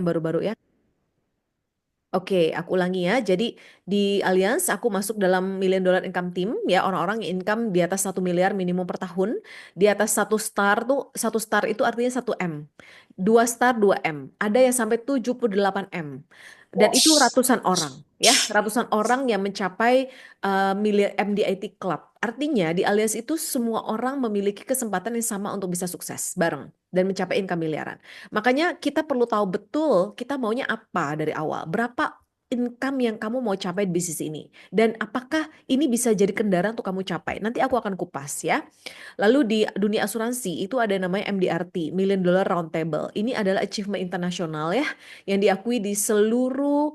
baru-baru ya. Oke, aku ulangi ya. Jadi di Allianz aku masuk dalam million dollar income team ya, orang-orang yang income di atas 1 miliar minimum per tahun. Di atas satu star itu artinya 1 M. 2 star 2 M. Ada yang sampai 78 M. Dan itu ratusan orang ya, ratusan orang yang mencapai miliar MDIT Club. Artinya di Allianz itu semua orang memiliki kesempatan yang sama untuk bisa sukses bareng dan mencapai income miliaran. Makanya kita perlu tahu betul kita maunya apa dari awal. Berapa income yang kamu mau capai di bisnis ini. Dan apakah ini bisa jadi kendaraan untuk kamu capai. Nanti aku akan kupas ya. Lalu di dunia asuransi itu ada yang namanya MDRT, Million Dollar Round Table. Ini adalah achievement internasional ya. Yang diakui di seluruh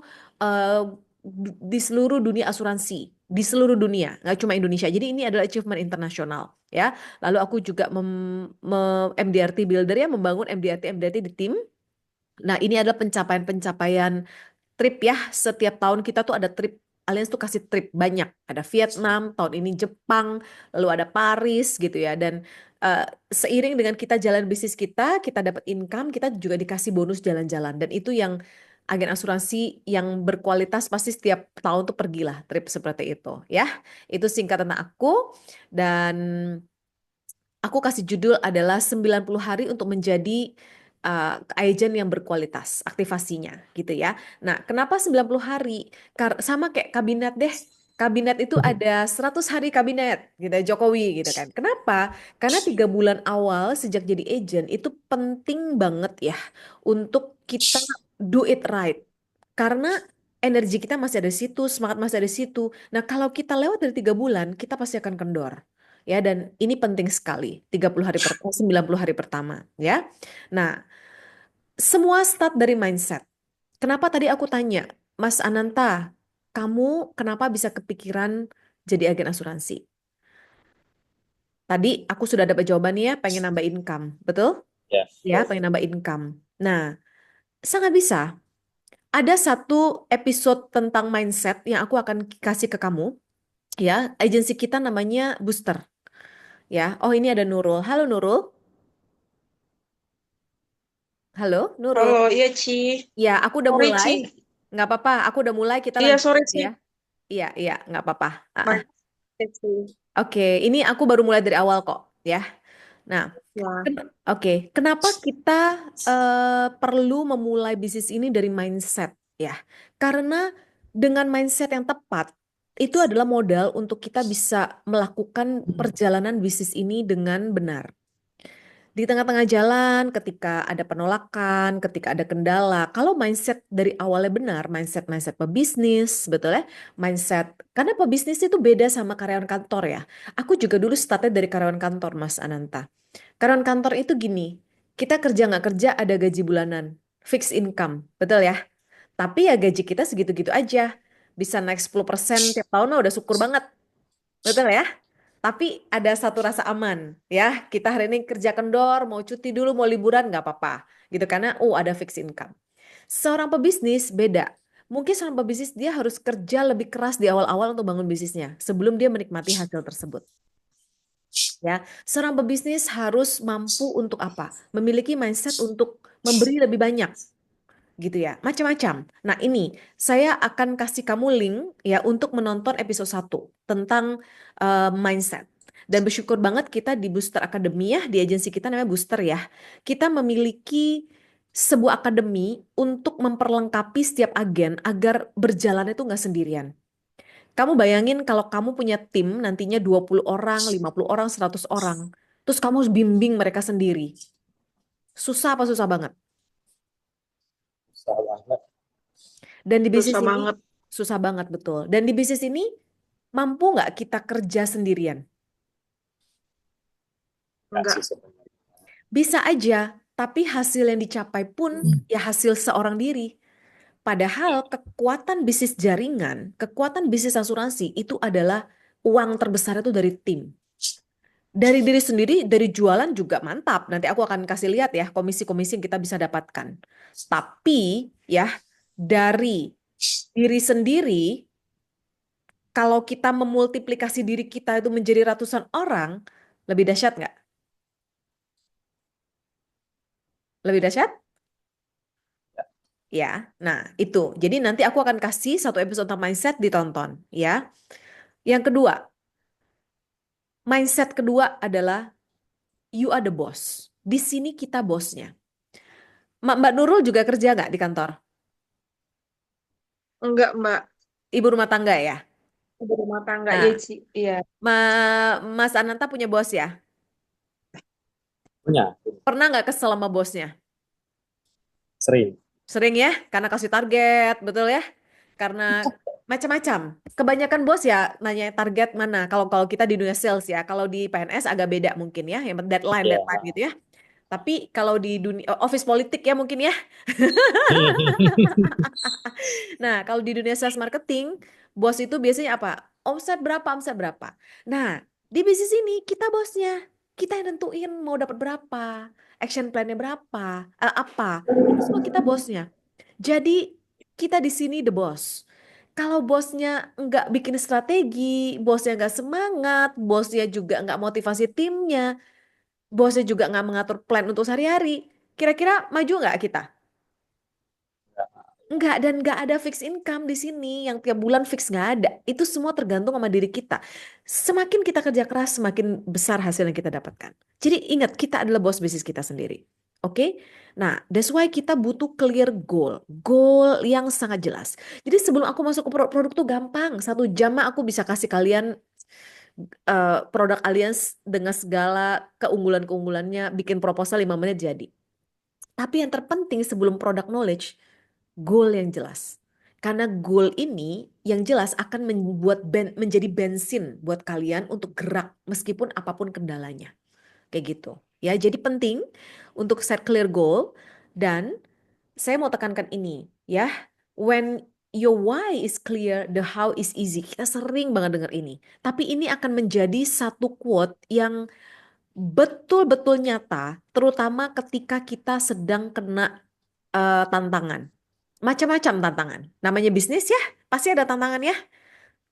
dunia asuransi. Di seluruh dunia, nggak cuma Indonesia. Jadi ini adalah achievement internasional ya. Lalu aku juga MDRT Builder ya, membangun MDRT di tim. Nah, ini adalah pencapaian-pencapaian trip ya. Setiap tahun kita tuh ada trip. Allianz tuh kasih trip banyak. Ada Vietnam, tahun ini Jepang, lalu ada Paris gitu ya. Dan seiring dengan kita jalan bisnis kita dapat income, kita juga dikasih bonus jalan-jalan. Dan itu yang agen asuransi yang berkualitas pasti setiap tahun tuh pergilah trip seperti itu ya. Itu singkat tentang aku. Dan aku kasih judul adalah 90 hari untuk menjadi agent yang berkualitas, aktivasinya gitu ya. Nah, kenapa 90 hari? Sama kayak kabinet deh. Kabinet itu ada 100 hari kabinet gitu ya, Jokowi gitu kan. Kenapa? Karena 3 bulan awal sejak jadi agent itu penting banget ya untuk kita do it right. Karena energi kita masih ada di situ, semangat masih ada di situ. Nah, kalau kita lewat dari 3 bulan, kita pasti akan kendor. Ya, dan ini penting sekali, 90 hari pertama, ya. Nah, semua start dari mindset. Kenapa tadi aku tanya, Mas Ananta, kamu kenapa bisa kepikiran jadi agen asuransi? Tadi aku sudah dapat jawabannya ya, pengen nambah income, betul? Ya, Ya, pengen nambah income. Nah, sangat bisa. Ada satu episode tentang mindset yang aku akan kasih ke kamu, ya. Agensi kita namanya Booster, ya. Oh, ini ada Nurul. Halo Nurul. Halo, Nurul. halo, iya Ci. Ya, aku udah Sore mulai. Ci. Nggak apa-apa, aku udah mulai. Kita Iya lanjut sore aja Ci. ya. Iya, iya, nggak apa-apa. Ah, ah. Makasih Ci. Oke, ini aku baru mulai dari awal kok, ya. Nah, Nah, oke. Kenapa kita perlu memulai bisnis ini dari mindset, ya? Karena dengan mindset yang tepat, itu adalah modal untuk kita bisa melakukan perjalanan bisnis ini dengan benar. Di tengah-tengah jalan, ketika ada penolakan, ketika ada kendala, kalau mindset dari awalnya benar, mindset pebisnis, betul ya, mindset, karena pebisnis itu beda sama karyawan kantor ya. Aku juga dulu startnya dari karyawan kantor, Mas Ananta. Karyawan kantor itu gini, kita kerja nggak kerja ada gaji bulanan, fixed income, betul ya. Tapi ya gaji kita segitu-gitu aja, bisa naik 10% tiap tahun, mah udah syukur banget, betul ya. Tapi ada satu rasa aman, ya. Kita hari ini kerja kendor, mau cuti dulu, mau liburan, nggak apa-apa. Gitu, karena, ada fixed income. Seorang pebisnis beda. Mungkin seorang pebisnis dia harus kerja lebih keras di awal-awal untuk bangun bisnisnya, sebelum dia menikmati hasil tersebut. Ya, seorang pebisnis harus mampu untuk apa? Memiliki mindset untuk memberi lebih banyak, gitu ya. Macam-macam. Nah, ini saya akan kasih kamu link ya untuk menonton episode 1 tentang mindset. Dan bersyukur banget kita di Booster Academy ya, di agensi kita namanya Booster ya. Kita memiliki sebuah akademi untuk memperlengkapi setiap agen agar berjalan itu nggak sendirian. Kamu bayangin kalau kamu punya tim nantinya 20 orang, 50 orang, 100 orang. Terus kamu harus bimbing mereka sendiri. Susah apa susah banget? susah banget. Dan di bisnis Susah ini banget. susah banget betul. Dan di bisnis ini mampu nggak kita kerja sendirian? Enggak sih Nggak. sebenarnya. Bisa aja, tapi hasil yang dicapai pun ya hasil seorang diri. Padahal kekuatan bisnis jaringan, kekuatan bisnis asuransi itu adalah uang terbesar itu dari tim. Dari diri sendiri, dari jualan juga mantap. Nanti aku akan kasih lihat ya komisi-komisi yang kita bisa dapatkan. Tapi ya dari diri sendiri, kalau kita memultiplikasi diri kita itu menjadi ratusan orang, lebih dahsyat nggak? Lebih dahsyat? ya. Nah, itu. Jadi nanti aku akan kasih satu episode tentang mindset ditonton, ya. Yang kedua, mindset kedua adalah you are the boss. Di sini kita bosnya. Mbak Nurul juga kerja nggak di kantor? Enggak, Mbak. Ibu rumah tangga ya? Ibu rumah tangga, ya, Nah, Ci. Iya. Mas Ananta punya bos ya? Punya. Pernah nggak kesel sama bosnya? Sering. Sering ya, karena kasih target, betul ya? Karena macam-macam. Kebanyakan bos ya nanya target mana. Kalau kalau kita di dunia sales ya, kalau di PNS agak beda mungkin ya, yang deadline Iya. deadline gitu ya. Tapi kalau di dunia office politik ya mungkin ya. Nah, kalau di dunia sales marketing, bos itu biasanya apa? Omset berapa, omset berapa. Nah, di bisnis ini kita bosnya. Kita yang nentuin mau dapat berapa, action plan-nya berapa, apa. Itu semua kita bosnya. Jadi, kita di sini the boss. Kalau bosnya nggak bikin strategi, bosnya nggak semangat, bosnya juga nggak motivasi timnya, bosnya juga nggak mengatur plan untuk sehari-hari, kira-kira maju nggak kita? Enggak, dan enggak ada fixed income di sini. Yang tiap bulan fix nggak ada. Itu semua tergantung sama diri kita. Semakin kita kerja keras, semakin besar hasil yang kita dapatkan. Jadi ingat, kita adalah bos bisnis kita sendiri. Oke? Nah, that's why kita butuh clear goal. Goal yang sangat jelas. Jadi sebelum aku masuk ke produk tuh gampang. 1 jam mah aku bisa kasih kalian produk Allianz dengan segala keunggulan-keunggulannya. Bikin proposal 5 menit jadi. Tapi yang terpenting sebelum product knowledge, goal yang jelas. Karena goal ini yang jelas akan membuat menjadi bensin buat kalian untuk gerak meskipun apapun kendalanya. Kayak gitu. Ya, jadi penting untuk set clear goal dan saya mau tekankan ini ya. When your why is clear, the how is easy. Kita sering banget dengar ini. Tapi ini akan menjadi satu quote yang betul-betul nyata, terutama ketika kita sedang kena tantangan. Macam-macam tantangan. Namanya bisnis ya, pasti ada tantangan ya.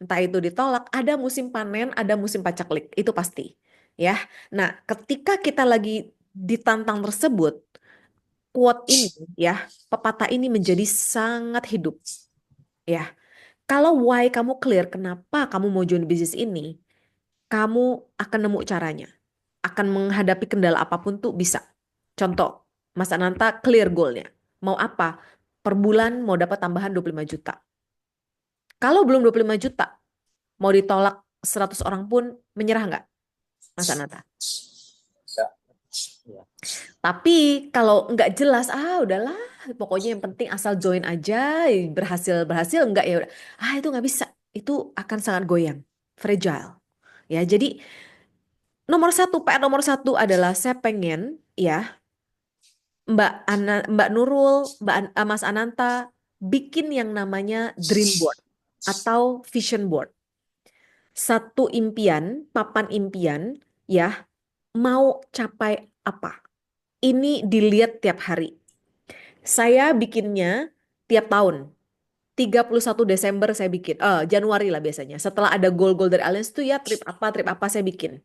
Entah itu ditolak, ada musim panen, ada musim pacaklik, itu pasti. Ya. Nah, ketika kita lagi ditantang tersebut, quote ini ya, pepatah ini menjadi sangat hidup. Ya. Kalau why kamu clear, kenapa kamu mau join bisnis ini, kamu akan nemu caranya. Akan menghadapi kendala apapun tuh bisa. Contoh, Mas Ananta clear goalnya. Mau apa? Per bulan mau dapat tambahan 25 juta. Kalau belum 25 juta, mau ditolak 100 orang pun menyerah nggak, Mas Ananta? Enggak. Iya. Tapi kalau nggak jelas, udahlah, pokoknya yang penting asal join aja, berhasil enggak ya udah. Itu nggak bisa. Itu akan sangat goyang, fragile. Ya, jadi nomor satu, PR nomor satu adalah saya pengen ya Mbak Nurul, Mas Ananta bikin yang namanya dream board atau vision board. Satu impian, papan impian, ya, mau capai apa? Ini dilihat tiap hari. Saya bikinnya tiap tahun. 31 Desember saya bikin. Januari lah biasanya. Setelah ada goal-goal dari Allianz itu ya trip apa saya bikin.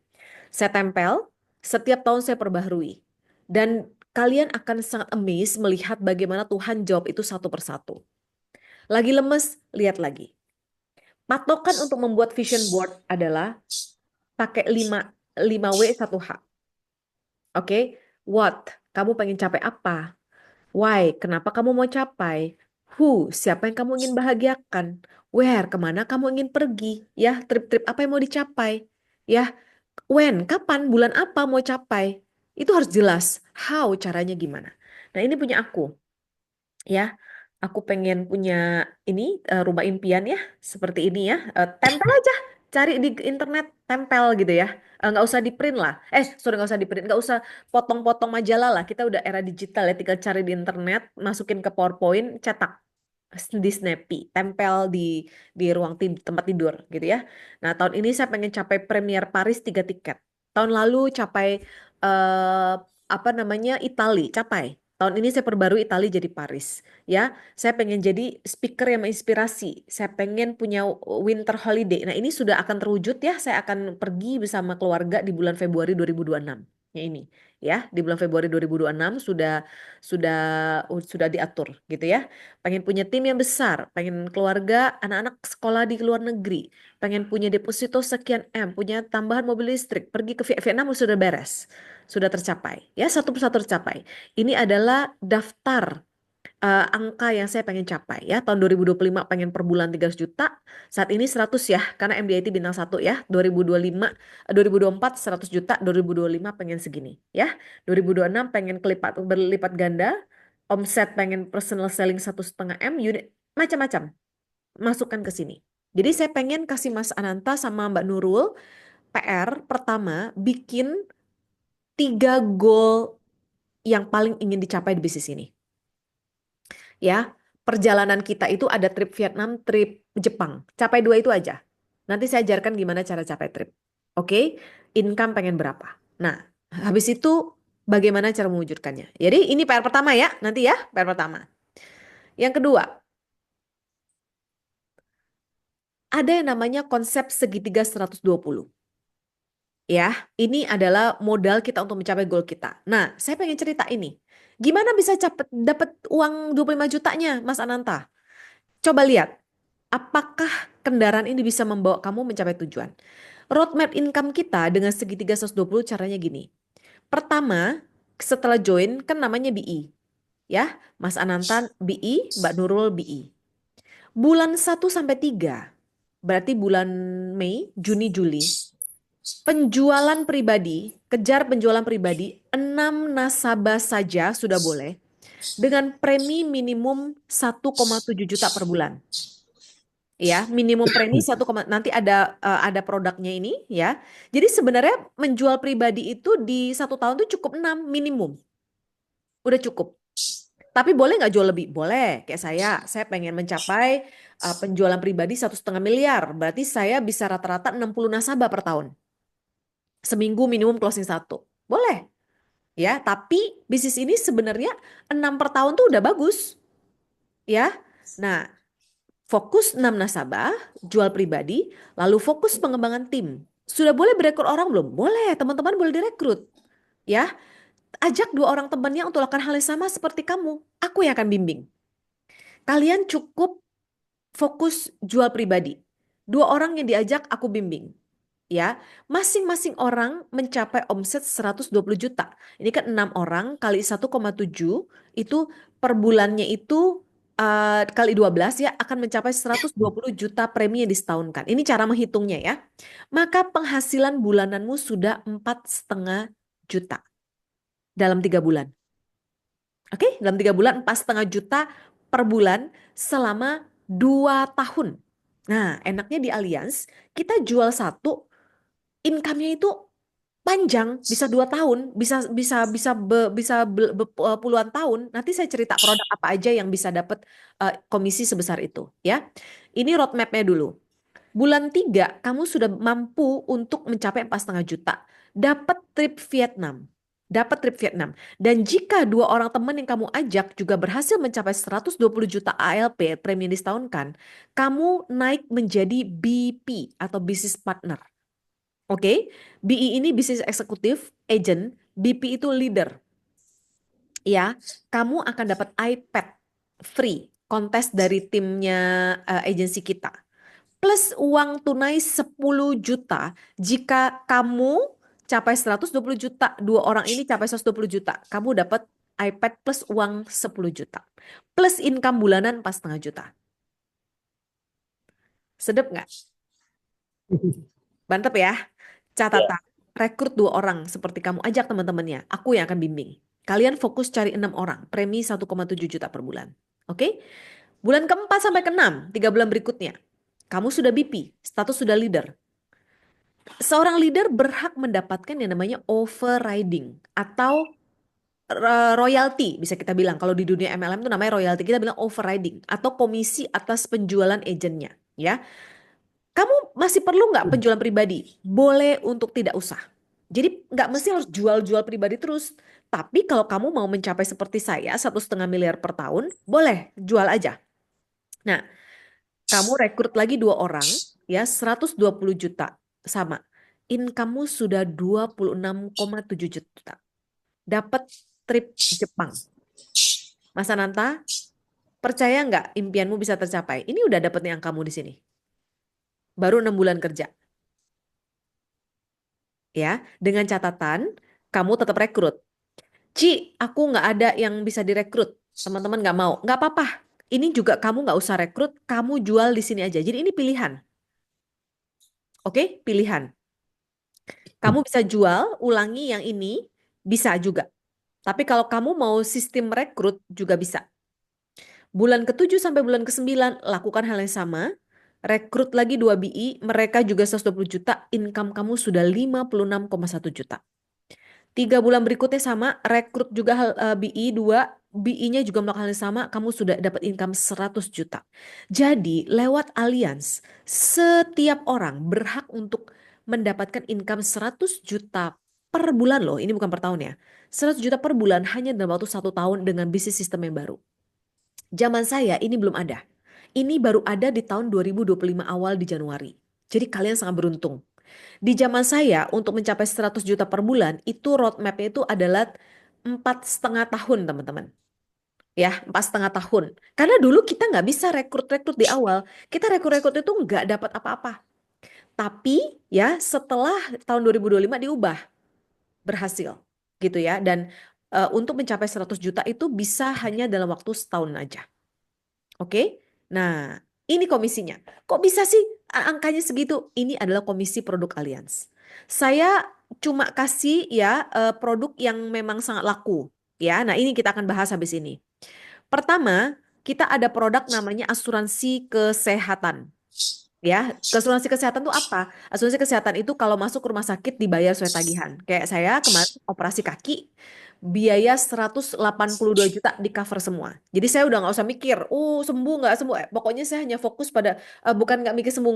Saya tempel, setiap tahun saya perbaharui. Dan kalian akan sangat amazed melihat bagaimana Tuhan jawab itu satu persatu. Lagi lemes, lihat lagi. Patokan untuk membuat vision board adalah pakai 5W 1H. Oke? What? Kamu pengen capai apa? Why? Kenapa kamu mau capai? Who? Siapa yang kamu ingin bahagiakan? Where? Kemana kamu ingin pergi? Ya, trip-trip apa yang mau dicapai? Ya, when? Kapan? Bulan apa mau capai? Itu harus jelas. How? Caranya gimana? Nah, ini punya aku. Ya, aku pengen punya ini rumah impian ya, seperti ini ya. Tempel aja, cari di internet, tempel gitu ya. Nggak usah di print lah. Sorry, nggak usah di print, nggak usah potong-potong majalah lah. Kita udah era digital ya, tinggal cari di internet, masukin ke PowerPoint, cetak di Snappy, tempel di ruang tempat tidur gitu ya. Nah, tahun ini saya pengen capai Premier Paris 3 tiket. Tahun lalu capai eh, apa namanya Itali, capai. Tahun ini saya perbarui Itali jadi Paris. Ya, saya pengen jadi speaker yang menginspirasi. Saya pengen punya winter holiday. Nah, ini sudah akan terwujud ya. Saya akan pergi bersama keluarga di bulan Februari 2026. Ya ini. ya. Di bulan Februari 2026 sudah diatur gitu ya. Pengen punya tim yang besar, pengen keluarga, anak-anak sekolah di luar negeri, pengen punya deposito sekian M, punya tambahan mobil listrik, pergi ke Vietnam sudah beres, sudah tercapai. Ya, satu persatu tercapai. Ini adalah daftar angka yang saya pengen capai ya. Tahun 2025 pengen per bulan 300 juta. Saat ini 100 ya, karena MDIT bintang satu ya. 2025, 2024 100 juta, 2025 pengen segini ya. 2026 pengen berlipat ganda. Omset pengen personal selling 1,5 M, unit macam-macam. Masukkan ke sini. Jadi saya pengen kasih Mas Ananta sama Mbak Nurul PR pertama bikin 3 goal yang paling ingin dicapai di bisnis ini. Ya, perjalanan kita itu ada trip Vietnam, trip Jepang. Capai 2 itu aja. Nanti saya ajarkan gimana cara capai trip. Oke, income pengen berapa. Nah, habis itu bagaimana cara mewujudkannya. Jadi ini PR pertama ya, nanti ya, PR pertama. Yang kedua, ada yang namanya konsep segitiga 120. Ya, ini adalah modal kita untuk mencapai goal kita. Nah, saya pengen cerita ini. Gimana bisa dapat uang 25 jutanya, Mas Ananta? Coba lihat, apakah kendaraan ini bisa membawa kamu mencapai tujuan? Roadmap income kita dengan segitiga 120 caranya gini. Pertama, setelah join kan namanya BI. Ya, Mas Anantan BI, Mbak Nurul BI. Bulan 1 sampai 3, berarti bulan Mei, Juni, Juli. Penjualan pribadi, kejar penjualan pribadi, 6 nasabah saja sudah boleh. Dengan premi minimum 1,7 juta per bulan. Ya, minimum premi nanti ada produknya ini ya. Jadi sebenarnya menjual pribadi itu di 1 tahun tuh cukup 6 minimum. Udah cukup. Tapi boleh nggak jual lebih? Boleh. Kayak saya pengen mencapai penjualan pribadi 1,5 miliar. Berarti saya bisa rata-rata 60 nasabah per tahun. Seminggu minimum closing 1. Boleh. Ya, tapi bisnis ini sebenarnya 6 per tahun tuh udah bagus. Ya. Nah, fokus 6 nasabah, jual pribadi, lalu fokus pengembangan tim. Sudah boleh berekrut orang belum? Boleh, teman-teman boleh direkrut. Ya, ajak 2 orang temannya untuk lakukan hal yang sama seperti kamu. Aku yang akan bimbing. Kalian cukup fokus jual pribadi. 2 orang yang diajak aku bimbing. Ya, masing-masing orang mencapai omset 120 juta. Ini kan 6 orang kali 1,7 itu per bulannya itu kali 12 ya akan mencapai 120 juta premi yang disetahunkan. Ini cara menghitungnya ya. Maka penghasilan bulananmu sudah 4,5 juta dalam 3 bulan. Oke, dalam 3 bulan 4,5 juta per bulan selama 2 tahun. Nah, enaknya di Allianz kita jual satu, income-nya itu panjang, bisa 2 tahun, bisa puluhan tahun. Nanti saya cerita produk apa aja yang bisa dapat komisi sebesar itu, ya. Ini roadmap-nya dulu. Bulan 3, kamu sudah mampu untuk mencapai 4,5 juta. Dapat trip Vietnam. Dapat trip Vietnam. Dan jika 2 orang teman yang kamu ajak juga berhasil mencapai 120 juta ALP, premi yang disetahunkan, kamu naik menjadi BP atau business partner. Oke, BI ini bisnis eksekutif, agent, BP itu leader. Ya, kamu akan dapat iPad free, kontes dari timnya agensi kita. Plus uang tunai 10 juta jika kamu capai 120 juta, 2 orang ini capai 120 juta, kamu dapat iPad plus uang 10 juta. Plus income bulanan 4,5 juta. Sedep nggak? Mantap ya. Ya. Catatan, rekrut 2 orang seperti kamu, ajak teman-temannya. Aku yang akan bimbing. Kalian fokus cari 6 orang, premi 1,7 juta per bulan. Oke? Bulan keempat sampai ke-6, 3 bulan berikutnya. Kamu sudah BP, status sudah leader. Seorang leader berhak mendapatkan yang namanya overriding atau royalty, bisa kita bilang. Kalau di dunia MLM itu namanya royalty, kita bilang overriding atau komisi atas penjualan agentnya. Ya, kamu masih perlu nggak penjualan pribadi? Boleh untuk tidak usah. Jadi nggak mesti harus jual-jual pribadi terus. Tapi kalau kamu mau mencapai seperti saya, 1,5 miliar per tahun, boleh jual aja. Nah, kamu rekrut lagi 2 orang, ya 120 juta sama. Income-mu sudah 26,7 juta. dapat trip Jepang. Mas Ananta, percaya nggak impianmu bisa tercapai? Ini udah dapet nih angkamu di sini. Baru 6 bulan kerja. Ya, dengan catatan kamu tetap rekrut. Ci, aku nggak ada yang bisa direkrut. Teman-teman nggak mau. Nggak apa-apa. Ini juga kamu nggak usah rekrut, kamu jual di sini aja. Jadi ini pilihan. Oke, pilihan. Kamu bisa jual, ulangi yang ini, bisa juga. Tapi kalau kamu mau sistem rekrut juga bisa. Bulan ke-7 sampai bulan ke-9 lakukan hal yang sama. Rekrut lagi 2 BI, mereka juga 120 juta, income kamu sudah 56,1 juta. 3 bulan berikutnya sama, rekrut juga BI 2, BI-nya juga melakukan hal yang sama, kamu sudah dapat income 100 juta. Jadi, lewat Allianz, setiap orang berhak untuk mendapatkan income 100 juta per bulan loh, ini bukan per tahun ya. 100 juta per bulan hanya dalam waktu 1 tahun dengan bisnis sistem yang baru. Zaman saya ini belum ada. Ini baru ada di tahun 2025 awal di Januari. Jadi kalian sangat beruntung. Di zaman saya untuk mencapai 100 juta per bulan itu roadmap-nya itu adalah 4,5 tahun teman-teman. Ya, 4,5 tahun. Karena dulu kita nggak bisa rekrut-rekrut di awal. Kita rekrut-rekrut itu nggak dapat apa-apa. Tapi ya setelah tahun 2025 diubah, berhasil gitu ya. Dan untuk mencapai 100 juta itu bisa hanya dalam waktu setahun aja. Oke, nah ini komisinya. Kok bisa sih angkanya segitu? Ini adalah komisi produk Allianz. Saya cuma kasih ya produk yang memang sangat laku. Ya, nah ini kita akan bahas habis ini. Pertama, kita ada produk namanya asuransi kesehatan. Ya, asuransi kesehatan itu apa? Asuransi kesehatan itu kalau masuk ke rumah sakit dibayar sesuai tagihan. Kayak saya kemarin operasi kaki, biaya 182 juta di cover semua. Jadi saya udah nggak usah mikir, sembuh nggak sembuh. Pokoknya saya hanya fokus pada, bukan nggak mikir sembuh,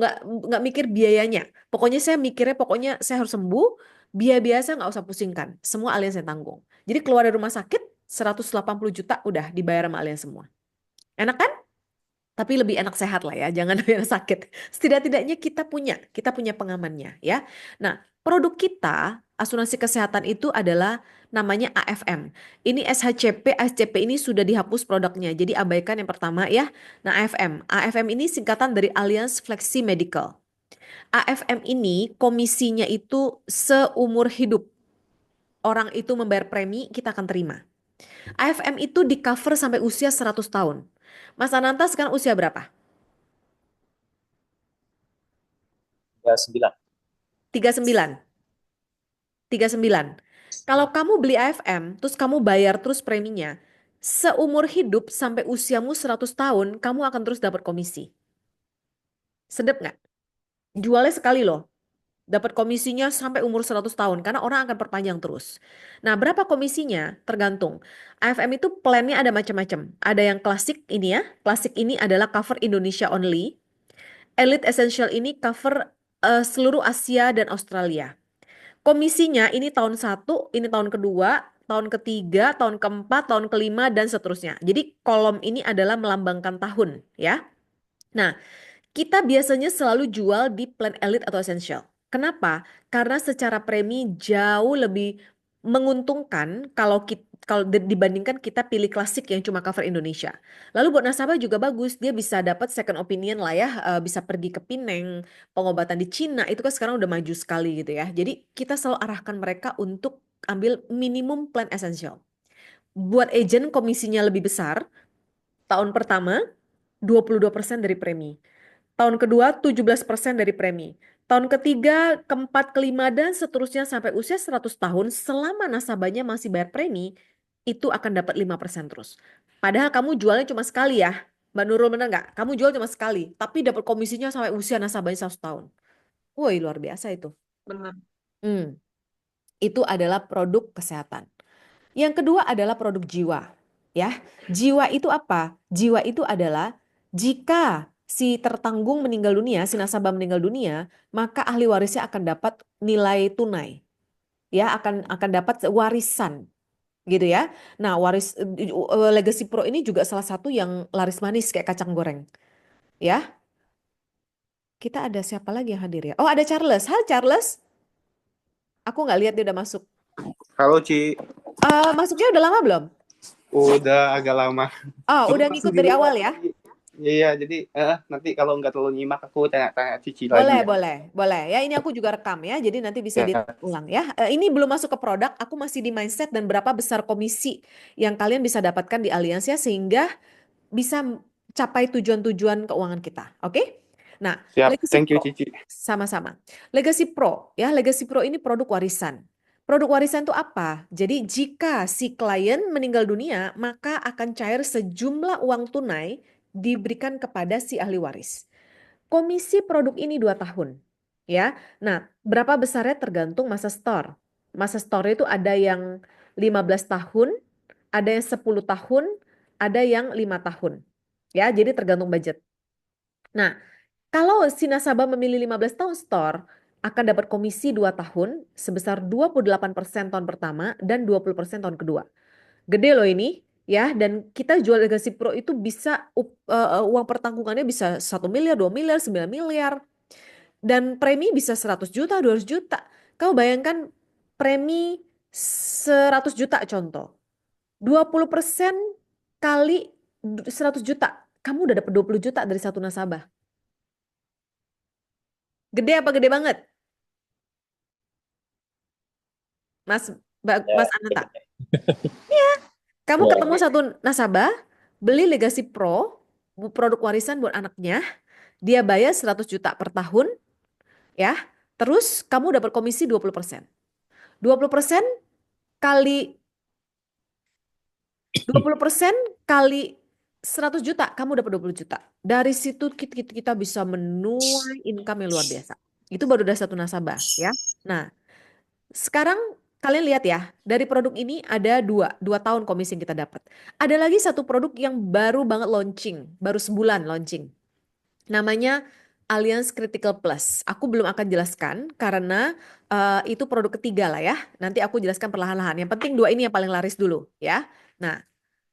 nggak mikir biayanya. Pokoknya saya mikirnya, pokoknya saya harus sembuh, biaya-biaya saya nggak usah pusingkan. Semua Allianz saya tanggung. Jadi keluar dari rumah sakit, 180 juta udah dibayar sama Allianz semua. Enak kan? Tapi lebih enak sehat lah ya, jangan lebih enak sakit. Setidak-tidaknya kita punya pengamannya ya. Nah, produk kita asuransi kesehatan itu adalah namanya AFM. Ini SHCP, SCP ini sudah dihapus produknya. Jadi abaikan yang pertama ya. Nah, AFM. AFM ini singkatan dari Allianz Flexi Medical. AFM ini komisinya itu seumur hidup. Orang itu membayar premi, kita akan terima. AFM itu di cover sampai usia 100 tahun. Mas Ananta sekarang usia berapa? 39. 39. 39. Kalau kamu beli AFM, terus kamu bayar terus preminya, seumur hidup sampai usiamu 100 tahun, kamu akan terus dapat komisi. Sedep nggak? Jualnya sekali loh. Dapat komisinya sampai umur 100 tahun, karena orang akan perpanjang terus. Nah, berapa komisinya? Tergantung. AFM itu plannya ada macam-macam. Ada yang klasik ini ya. Klasik ini adalah cover Indonesia only. Elite Essential ini cover seluruh Asia dan Australia. Komisinya ini tahun 1, ini tahun kedua, tahun ketiga, tahun keempat, tahun kelima, dan seterusnya. Jadi kolom ini adalah melambangkan tahun ya. Nah, kita biasanya selalu jual di plan elite atau essential. Kenapa? Karena secara premi jauh lebih menguntungkan kalau dibandingkan kita pilih klasik yang cuma cover Indonesia. Lalu buat nasabah juga bagus, dia bisa dapat second opinion lah ya, bisa pergi ke Pineng, pengobatan di Cina itu kan sekarang udah maju sekali gitu ya. Jadi kita selalu arahkan mereka untuk ambil minimum plan essential. Buat agent komisinya lebih besar, tahun pertama 22% dari premi. Tahun kedua 17% dari premi. Tahun ketiga, keempat, kelima, dan seterusnya sampai usia 100 tahun selama nasabahnya masih bayar premi, itu akan dapat 5% terus. Padahal kamu jualnya cuma sekali ya. Mbak Nurul bener nggak? Kamu jual cuma sekali, tapi dapat komisinya sampai usia nasabahnya 100 tahun. Woi, luar biasa itu. Benar. Hmm, itu adalah produk kesehatan. Yang kedua adalah produk jiwa. Ya, jiwa itu apa? Jiwa itu adalah jika si tertanggung meninggal dunia, si nasabah meninggal dunia, maka ahli warisnya akan dapat nilai tunai. Ya, akan dapat warisan gitu ya. Nah, Legacy Pro ini juga salah satu yang laris manis kayak kacang goreng. Ya, kita ada siapa lagi yang hadir ya? Oh, ada Charles. Halo Charles. Aku nggak lihat dia udah masuk. Halo Ci. Masuknya udah lama belum? Udah agak lama. Oh, Aku udah masih ngikut di dari luar awal ya? tadi. Iya, jadi nanti kalau nggak terlalu nyimak aku tanya-tanya Cici lagi Boleh, ya. boleh, boleh. Ya, ini aku juga rekam ya, jadi nanti bisa Ya, diulang ya. Ini belum masuk ke produk, aku masih di mindset dan berapa besar komisi yang kalian bisa dapatkan di Allianz ya, sehingga bisa capai tujuan-tujuan keuangan kita. Oke? Nah, siap. Legacy Thank you, Pro. Cici. Sama-sama. Legacy Pro, ya, Legacy Pro ini produk warisan. Produk warisan itu apa? Jadi jika si klien meninggal dunia, maka akan cair sejumlah uang tunai diberikan kepada si ahli waris. Komisi produk ini 2 tahun. Ya. Nah, berapa besarnya tergantung masa store. Masa store itu ada yang 15 tahun, ada yang 10 tahun, ada yang 5 tahun. Ya, jadi tergantung budget. Nah, kalau si nasabah memilih 15 tahun store, akan dapat komisi 2 tahun sebesar 28% tahun pertama dan 20% tahun kedua. Gede loh ini ya, dan kita jual Legacy Pro itu bisa uang pertanggungannya bisa 1 miliar, 2 miliar, 9 miliar. Dan premi bisa 100 juta, 200 juta. Kau bayangkan premi 100 juta contoh. 20% kali 100 juta. Kamu udah dapat 20 juta dari satu nasabah. Gede apa gede banget? Mas Ya, Mas Ananta. gede. Kamu Ya, ketemu satu nasabah, beli Legacy Pro, produk warisan buat anaknya, dia bayar 100 juta per tahun, ya. Terus kamu dapat komisi 20%. 20% kali 20% kali 100 juta, kamu dapat 20 juta. Dari situ kita bisa menuai income yang luar biasa. Itu baru dari satu nasabah, ya. Nah, sekarang kalian lihat ya, dari produk ini ada dua tahun komisi yang kita dapat. Ada lagi satu produk yang baru banget launching, baru sebulan launching. Namanya Allianz Critical Plus. Aku belum akan jelaskan karena itu produk ketiga lah ya. Nanti aku jelaskan perlahan-lahan. Yang penting dua ini yang paling laris dulu ya. Nah,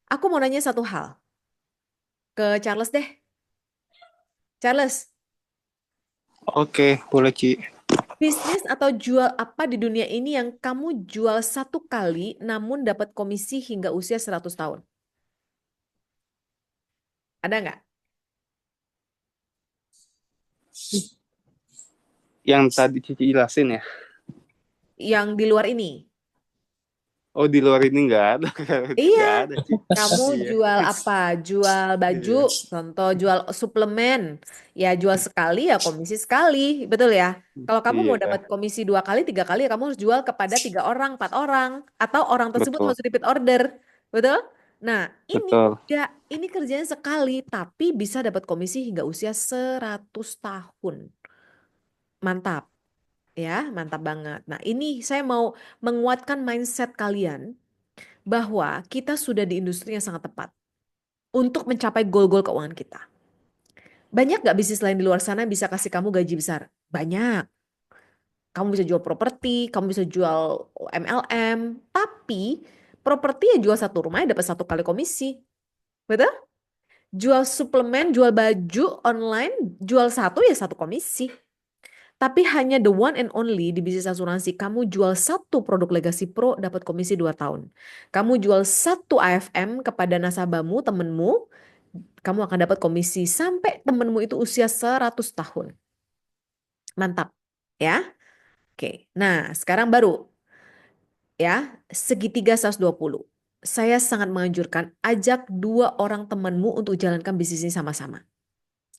aku mau nanya satu hal ke Charles deh. Charles, oke, boleh, Ci. bisnis atau jual apa di dunia ini yang kamu jual satu kali namun dapat komisi hingga usia 100 tahun? Ada nggak? Yang tadi Cici jelasin ya. Yang di luar ini? Oh, di luar ini nggak ada. Iya, Nggak ada, Ci. kamu Iya. jual apa? Jual baju, Iya. contoh jual suplemen. Ya jual sekali ya komisi sekali, betul ya? Kalau kamu mau Iya, dapat komisi 2 kali, 3 kali, ya kamu harus jual kepada 3 orang, 4 orang, atau orang tersebut betul. harus repeat order, betul? Nah, ini Betul. enggak, ini kerjanya sekali, tapi bisa dapat komisi hingga usia 100 tahun. Mantap, ya, mantap banget. Nah, ini saya mau menguatkan mindset kalian bahwa kita sudah di industri yang sangat tepat untuk mencapai goal-goal keuangan kita. Banyak nggak bisnis lain di luar sana yang bisa kasih kamu gaji besar? Banyak. Kamu bisa jual properti, kamu bisa jual MLM, tapi properti ya jual satu rumah ya dapat 1 kali komisi. Betul? Jual suplemen, jual baju online, jual satu ya 1 komisi. Tapi hanya the one and only di bisnis asuransi, kamu jual satu produk Legacy Pro dapat komisi 2 tahun. Kamu jual satu AFM kepada nasabahmu, temenmu, kamu akan dapat komisi sampai temenmu itu usia 100 tahun. Mantap, ya. Oke, nah sekarang baru ya, segitiga 120. Saya sangat menganjurkan ajak 2 orang temanmu untuk jalankan bisnis ini sama-sama.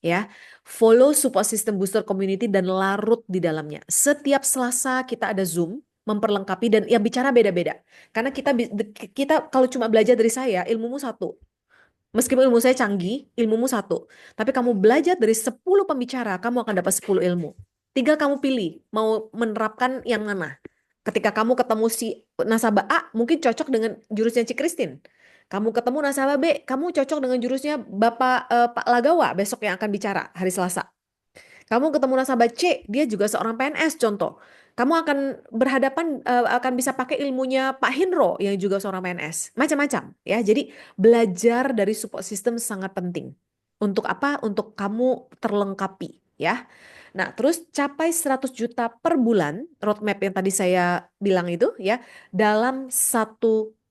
Ya, follow support system booster community dan larut di dalamnya. Setiap Selasa kita ada Zoom memperlengkapi dan yang bicara beda-beda. Karena kita kalau cuma belajar dari saya, ilmumu satu. Meskipun ilmu saya canggih, ilmumu satu. Tapi kamu belajar dari 10 pembicara, kamu akan dapat 10 ilmu. Tinggal kamu pilih, mau menerapkan yang mana. Ketika kamu ketemu si nasabah A, mungkin cocok dengan jurusnya Cik Christine. Kamu ketemu nasabah B, kamu cocok dengan jurusnya Pak Lagawa besok yang akan bicara hari Selasa. Kamu ketemu nasabah C, dia juga seorang PNS contoh. Kamu akan berhadapan akan bisa pakai ilmunya Pak Hinro yang juga seorang PNS. Macam-macam ya. Jadi belajar dari support system sangat penting. Untuk apa? Untuk kamu terlengkapi ya. Nah, terus capai 100 juta per bulan, roadmap yang tadi saya bilang itu ya, dalam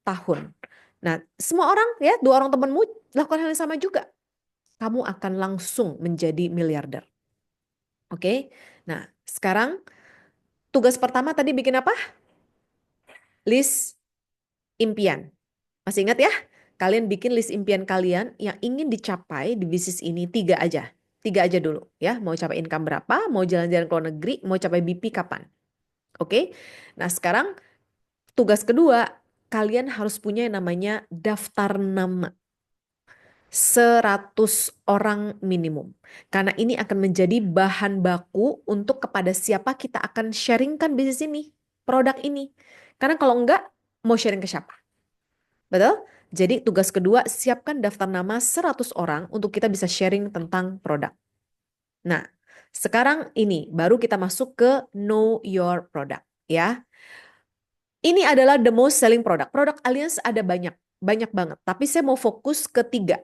tahun. Nah, semua orang ya, 2 orang temanmu lakukan hal yang sama juga. Kamu akan langsung menjadi miliarder. Oke? Nah, sekarang tugas pertama tadi bikin apa? List impian. Masih ingat ya? Kalian bikin list impian kalian yang ingin dicapai di bisnis ini 3 aja. 3 aja dulu ya. Mau capai income berapa, mau jalan-jalan ke luar negeri, mau capai BP kapan. Oke? Nah, sekarang tugas kedua, kalian harus punya yang namanya daftar nama. 100 orang minimum. Karena ini akan menjadi bahan baku untuk kepada siapa kita akan sharingkan bisnis ini, produk ini. Karena kalau enggak, mau sharing ke siapa? Betul? Jadi tugas kedua, siapkan daftar nama 100 orang untuk kita bisa sharing tentang produk. Nah, sekarang ini baru kita masuk ke know your product ya. Ini adalah the most selling product. Produk Allianz ada banyak, banyak banget. Tapi saya mau fokus ke 3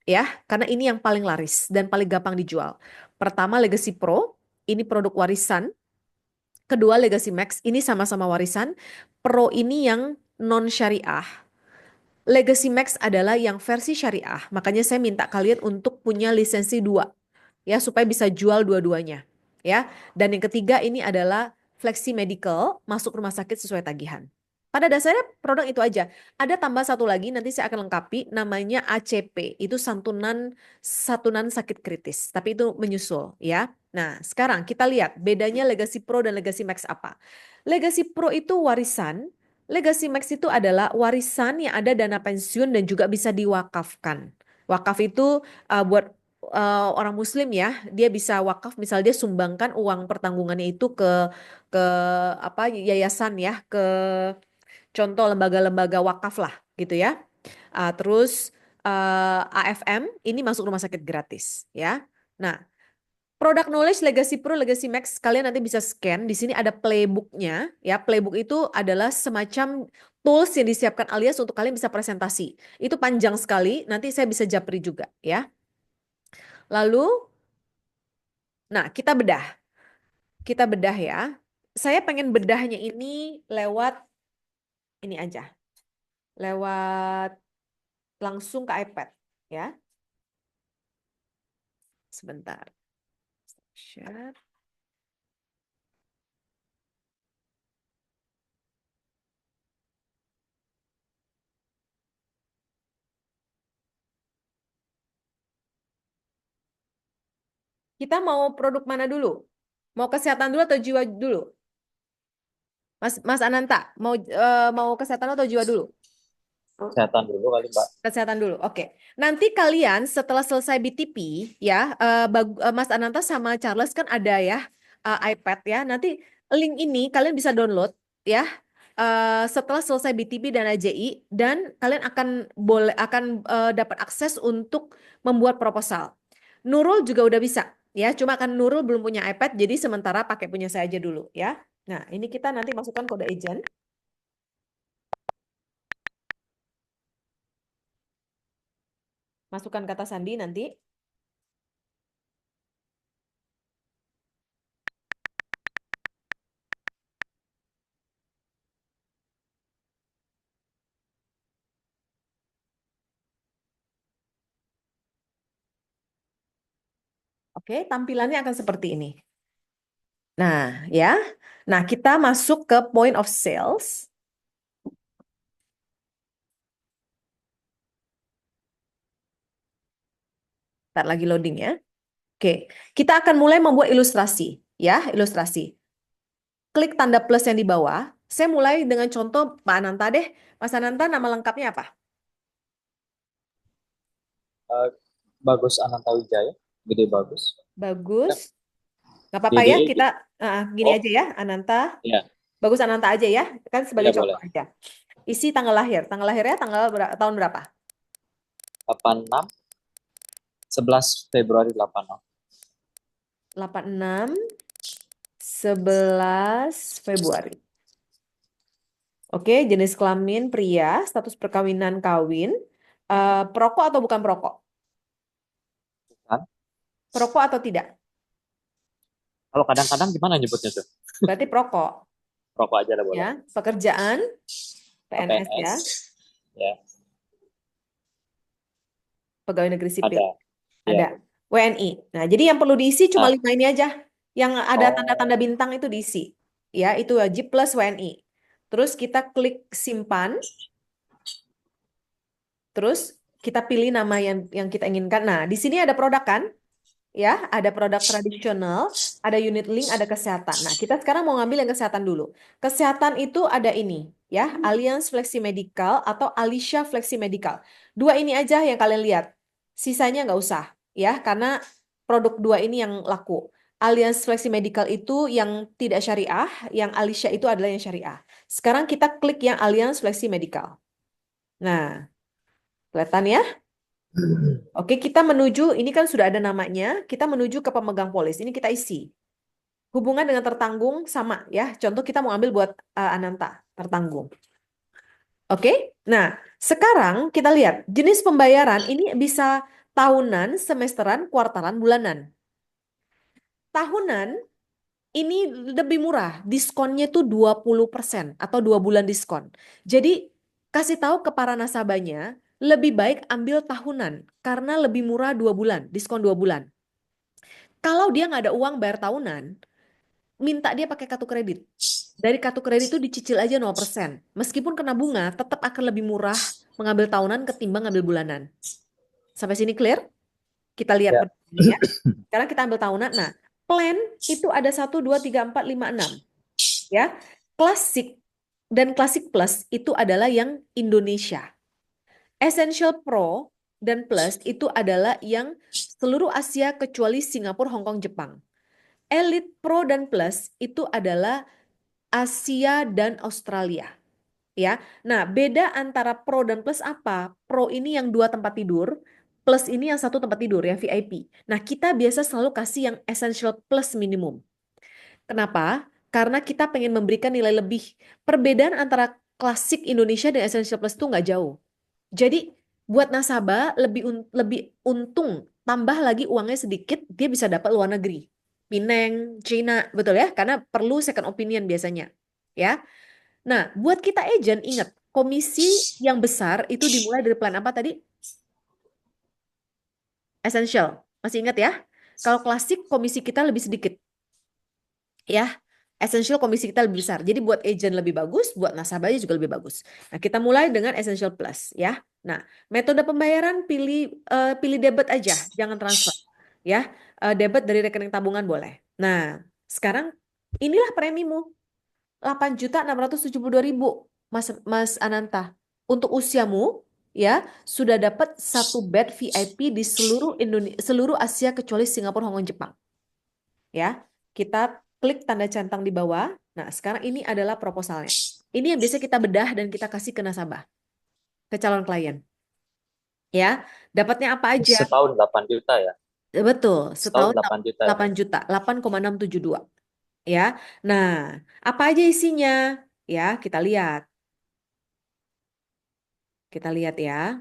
ya, karena ini yang paling laris dan paling gampang dijual. Pertama Legacy Pro, ini produk warisan. Kedua Legacy Max, ini sama-sama warisan. Pro ini yang non syariah. Legacy Max adalah yang versi syariah. Makanya saya minta kalian untuk punya lisensi 2 ya supaya bisa jual dua-duanya ya. Dan yang ketiga ini adalah Flexi Medical, masuk rumah sakit sesuai tagihan. Pada dasarnya produk itu aja. Ada tambah satu lagi nanti saya akan lengkapi namanya ACP. Itu santunan santunan sakit kritis, tapi itu menyusul ya. Nah, sekarang kita lihat bedanya Legacy Pro dan Legacy Max apa. Legacy Pro itu warisan, Legacy Max itu adalah warisan yang ada dana pensiun dan juga bisa diwakafkan. Wakaf itu buat orang Muslim ya, dia bisa wakaf, misal dia sumbangkan uang pertanggungannya itu ke apa yayasan ya, ke contoh lembaga-lembaga wakaf lah gitu ya. Terus AFM ini masuk rumah sakit gratis ya. Nah, product knowledge Legacy Pro, Legacy Max kalian nanti bisa scan. Di sini ada playbooknya ya. Playbook itu adalah semacam tools yang disiapkan alias untuk kalian bisa presentasi. Itu panjang sekali. Nanti saya bisa japri juga ya. Lalu, nah kita bedah. Kita bedah ya. Saya pengen bedahnya ini lewat ini aja. Lewat langsung ke iPad ya. Sebentar. Share. Kita mau produk mana dulu? Mau kesehatan dulu atau jiwa dulu? Mas Ananta, mau kesehatan atau jiwa dulu? Kesehatan dulu kali Mbak. Kesehatan dulu. Oke. Nanti kalian setelah selesai BTP ya, Mas Ananta sama Charles kan ada ya iPad ya. Nanti link ini kalian bisa download ya. Setelah selesai BTP dan AJI dan kalian akan dapat akses untuk membuat proposal. Nurul juga udah bisa ya. Cuma kan Nurul belum punya iPad jadi sementara pakai punya saya aja dulu ya. Nah, ini kita nanti masukkan kode agent. Masukkan kata sandi nanti. Oke, tampilannya akan seperti ini. Nah, ya. Nah, kita masuk ke point of sales. Ntar lagi loading ya. Oke, kita akan mulai membuat ilustrasi. Ya, ilustrasi. Klik tanda plus yang di bawah. Saya mulai dengan contoh Pak Ananta deh. Mas Ananta, nama lengkapnya apa? Bagus Ananta Wijaya, Gede Bagus. Bagus. Nggak apa-apa ya, kita gini aja ya, Ananta. Ya, Bagus Ananta aja ya, kan sebagai ya contoh boleh. aja. Isi tanggal lahir. Tanggal lahirnya tahun berapa? 86 11 Februari 86. 86 11 Februari. Oke, jenis kelamin pria, status perkawinan kawin, perokok atau bukan perokok? Bukan. Perokok atau tidak? Kalau kadang-kadang gimana nyebutnya tuh? Berarti perokok. Rokok aja lah boleh. Ya, pekerjaan PNS ya. PNS. Ya, Pegawai negeri sipil. ada. Ya. Ada. WNI. Nah, jadi yang perlu diisi cuma Nah, 5 ini aja. Yang ada tanda-tanda oh, bintang itu diisi. Ya, itu wajib plus WNI. Terus kita klik simpan. Terus kita pilih nama yang kita inginkan. Nah, di sini ada produk kan? Ya, ada produk tradisional, ada unit link, ada kesehatan. Nah, kita sekarang mau ngambil yang kesehatan dulu. Kesehatan itu ada ini, ya, Allianz Flexi Medical atau Alicia Flexi Medical. Dua ini aja yang kalian lihat. Sisanya nggak usah, ya, karena produk dua ini yang laku. Allianz Flexi Medical itu yang tidak syariah, yang Alicia itu adalah yang syariah. Sekarang kita klik yang Allianz Flexi Medical. Nah, kelihatan ya? Oke, kita menuju, ini kan sudah ada namanya, kita menuju ke pemegang polis. Ini kita isi. Hubungan dengan tertanggung sama ya. Contoh kita mau ambil buat Ananta, tertanggung. Oke, nah sekarang kita lihat jenis pembayaran ini bisa tahunan, semesteran, kuartalan, bulanan. Tahunan ini lebih murah, diskonnya tuh 20% atau 2 bulan diskon. Jadi kasih tahu ke para nasabahnya, lebih baik ambil tahunan karena lebih murah 2 bulan, diskon 2 bulan. Kalau dia nggak ada uang bayar tahunan, minta dia pakai kartu kredit. Dari kartu kredit itu dicicil aja 0%. Meskipun kena bunga, tetap akan lebih murah mengambil tahunan ketimbang ngambil bulanan. Sampai sini clear? Kita lihat ya. perbedaannya ya. Sekarang kita ambil tahunan. Nah, plan itu ada 1, 2, 3, 4, 5, 6. Ya, klasik dan klasik plus itu adalah yang Indonesia. Essential Pro dan Plus itu adalah yang seluruh Asia kecuali Singapura, Hong Kong, Jepang. Elite Pro dan Plus itu adalah Asia dan Australia. Ya, nah beda antara Pro dan Plus apa? Pro ini yang 2 tempat tidur, Plus ini yang 1 tempat tidur, yang VIP. Nah kita biasa selalu kasih yang Essential Plus minimum. Kenapa? Karena kita pengen memberikan nilai lebih. Perbedaan antara klasik Indonesia dan Essential Plus itu nggak jauh. Jadi buat nasabah lebih untung, tambah lagi uangnya sedikit, dia bisa dapat luar negeri. Pineng, Cina, betul ya? Karena perlu second opinion biasanya. Ya. Nah, buat kita agent, ingat, komisi yang besar itu dimulai dari plan apa tadi? Essential. Masih ingat ya? Kalau klasik, komisi kita lebih sedikit. Ya, essential komisi kita lebih besar. Jadi buat agent lebih bagus, buat nasabahnya juga lebih bagus. Nah, kita mulai dengan essential plus ya. Nah, metode pembayaran pilih debit aja, jangan transfer. Ya, debit dari rekening tabungan boleh. Nah, sekarang inilah premimu. 8.672.000 Mas Mas Ananta. Untuk usiamu ya sudah dapat 1 bed VIP di seluruh seluruh Asia kecuali Singapura, Hong Kong, Jepang. Ya, kita klik tanda centang di bawah. Nah, sekarang ini adalah proposalnya. Ini yang biasa kita bedah dan kita kasih ke nasabah, ke calon klien. Ya, dapatnya apa aja? Setahun 8 juta ya. Betul, Setahun setahun 8 juta ya. 8 juta, 8,672. Ya. Nah, apa aja isinya? Ya, kita lihat. Kita lihat ya.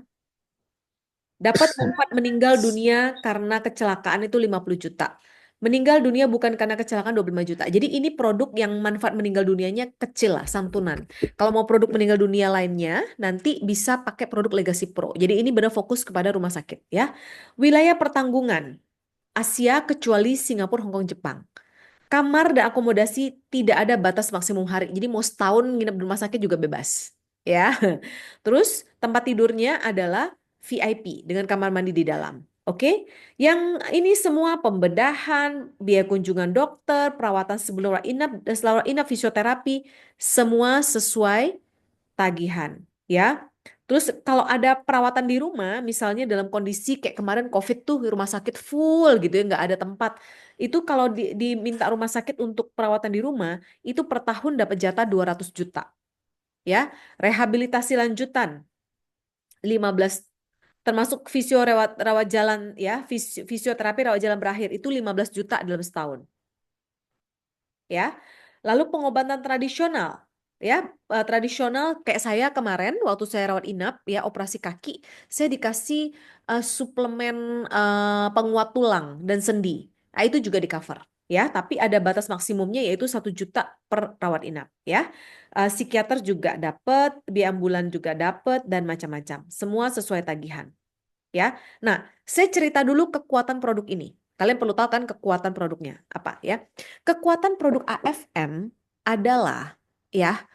Dapat manfaat meninggal dunia karena kecelakaan itu 50 juta. Meninggal dunia bukan karena kecelakaan 25 juta. Jadi ini produk yang manfaat meninggal dunianya kecil lah, santunan. Kalau mau produk meninggal dunia lainnya, nanti bisa pakai produk Legacy Pro. Jadi ini benar fokus kepada rumah sakit ya. Wilayah pertanggungan, Asia kecuali Singapura, Hong Kong, Jepang. Kamar dan akomodasi tidak ada batas maksimum hari. Jadi mau setahun nginep di rumah sakit juga bebas. Ya. Terus tempat tidurnya adalah VIP dengan kamar mandi di dalam. Oke. Yang ini semua pembedahan, biaya kunjungan dokter, perawatan sebelum rawat inap dan setelah rawat inap, fisioterapi, semua sesuai tagihan. Ya. Terus kalau ada perawatan di rumah, misalnya dalam kondisi kayak kemarin COVID tuh rumah sakit full gitu ya, nggak ada tempat. Itu kalau diminta rumah sakit untuk perawatan di rumah, itu per tahun dapat jatah 200 juta. Ya, rehabilitasi lanjutan 15 termasuk rawat jalan ya, fisioterapi rawat jalan berakhir itu 15 juta dalam setahun. Ya. Lalu pengobatan tradisional ya, tradisional kayak saya kemarin waktu saya rawat inap ya operasi kaki, saya dikasih suplemen penguat tulang dan sendi. Nah, itu juga di cover. ya, tapi ada batas maksimumnya yaitu 1 juta per rawat inap ya. Psikiater juga dapat, biaya ambulan juga dapat dan macam-macam. Semua sesuai tagihan ya. Nah, saya cerita dulu kekuatan produk ini. Kalian perlu tahu kan kekuatan produknya apa ya? Kekuatan produk AFM adalah ya,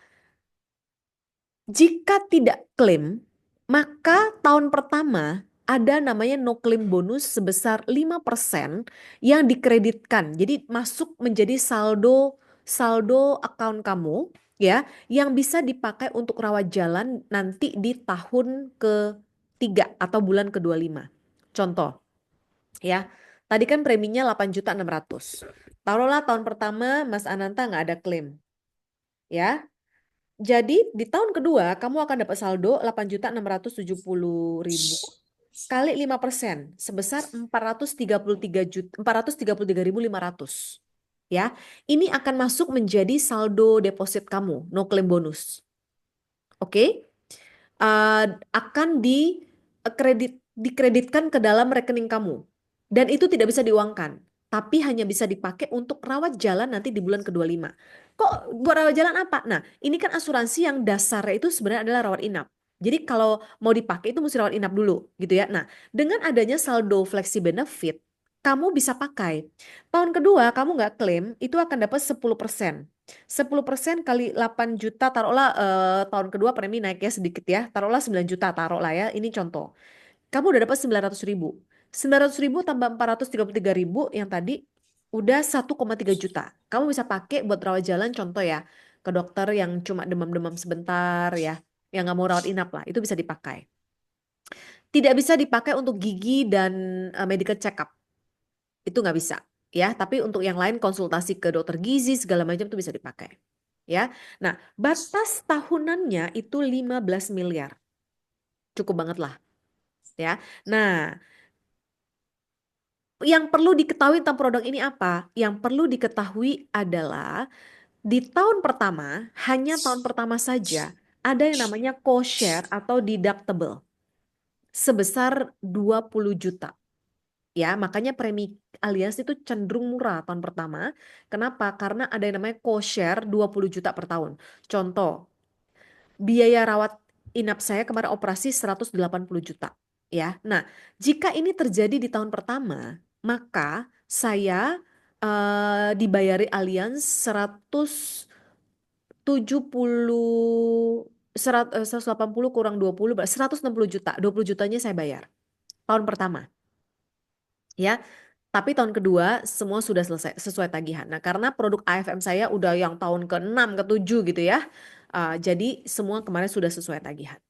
jika tidak klaim, maka tahun pertama ada namanya no claim bonus sebesar 5% yang dikreditkan. Jadi masuk menjadi saldo saldo akun kamu ya, yang bisa dipakai untuk rawat jalan nanti di tahun ketiga atau bulan ke-25. Contoh ya. Tadi kan preminya 8.600.000. Taruhlah tahun pertama Mas Ananta nggak ada klaim ya. Jadi di tahun kedua kamu akan dapat saldo 8.670.000 kali 5% sebesar 433.500 ya. Ini akan masuk menjadi saldo deposit kamu, no claim bonus. Oke? Akan dikreditkan ke dalam rekening kamu. Dan itu tidak bisa diuangkan, tapi hanya bisa dipakai untuk rawat jalan nanti di bulan ke-25. Kok buat rawat jalan apa? Nah, ini kan asuransi yang dasarnya itu sebenarnya adalah rawat inap. Jadi kalau mau dipakai itu mesti rawat inap dulu gitu ya. Nah, dengan adanya saldo flexi benefit, kamu bisa pakai. Tahun kedua kamu nggak klaim, itu akan dapat 10%. 10% kali 8 juta, taruhlah tahun kedua premi naiknya sedikit ya, taruhlah 9 juta, taruhlah ya, ini contoh. Kamu udah dapat 900.000. 900.000 tambah 433.000 yang tadi udah 1,3 juta. Kamu bisa pakai buat rawat jalan contoh ya, ke dokter yang cuma demam-demam sebentar ya, yang nggak mau rawat inap lah, itu bisa dipakai. Tidak bisa dipakai untuk gigi dan medical check up, itu nggak bisa ya. Tapi untuk yang lain konsultasi ke dokter gizi segala macam itu bisa dipakai ya. Nah, batas tahunannya itu 15 miliar. Cukup banget lah ya. Nah, yang perlu diketahui tentang produk ini apa? Yang perlu diketahui adalah di tahun pertama, hanya tahun pertama saja ada yang namanya co-share atau deductible sebesar 20 juta. Ya, makanya premi Allianz itu cenderung murah tahun pertama. Kenapa? Karena ada yang namanya co-share 20 juta per tahun. Contoh, biaya rawat inap saya kemarin operasi 180 juta. Ya, nah jika ini terjadi di tahun pertama, maka saya dibayari Allianz 180 kurang 20, 160 juta. 20 jutanya saya bayar tahun pertama. Ya, tapi tahun kedua semua sudah selesai sesuai tagihan. Nah, karena produk AFM saya udah yang tahun ke-6, ke-7 gitu ya. Jadi semua kemarin sudah sesuai tagihan.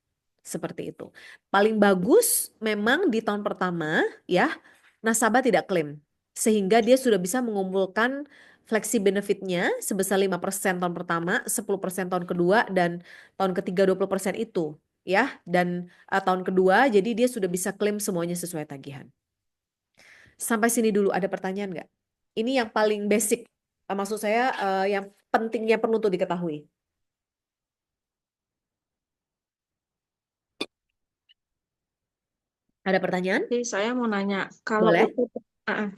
Seperti itu. Paling bagus memang di tahun pertama ya, nasabah tidak klaim. Sehingga dia sudah bisa mengumpulkan flexi benefitnya sebesar 5% tahun pertama, 10% tahun kedua, dan tahun ketiga 20% itu. Ya, dan tahun kedua jadi dia sudah bisa klaim semuanya sesuai tagihan. Sampai sini dulu ada pertanyaan nggak? Ini yang paling basic, maksud saya yang pentingnya perlu untuk diketahui. Ada pertanyaan? Ci, saya mau nanya, kalau Boleh? itu,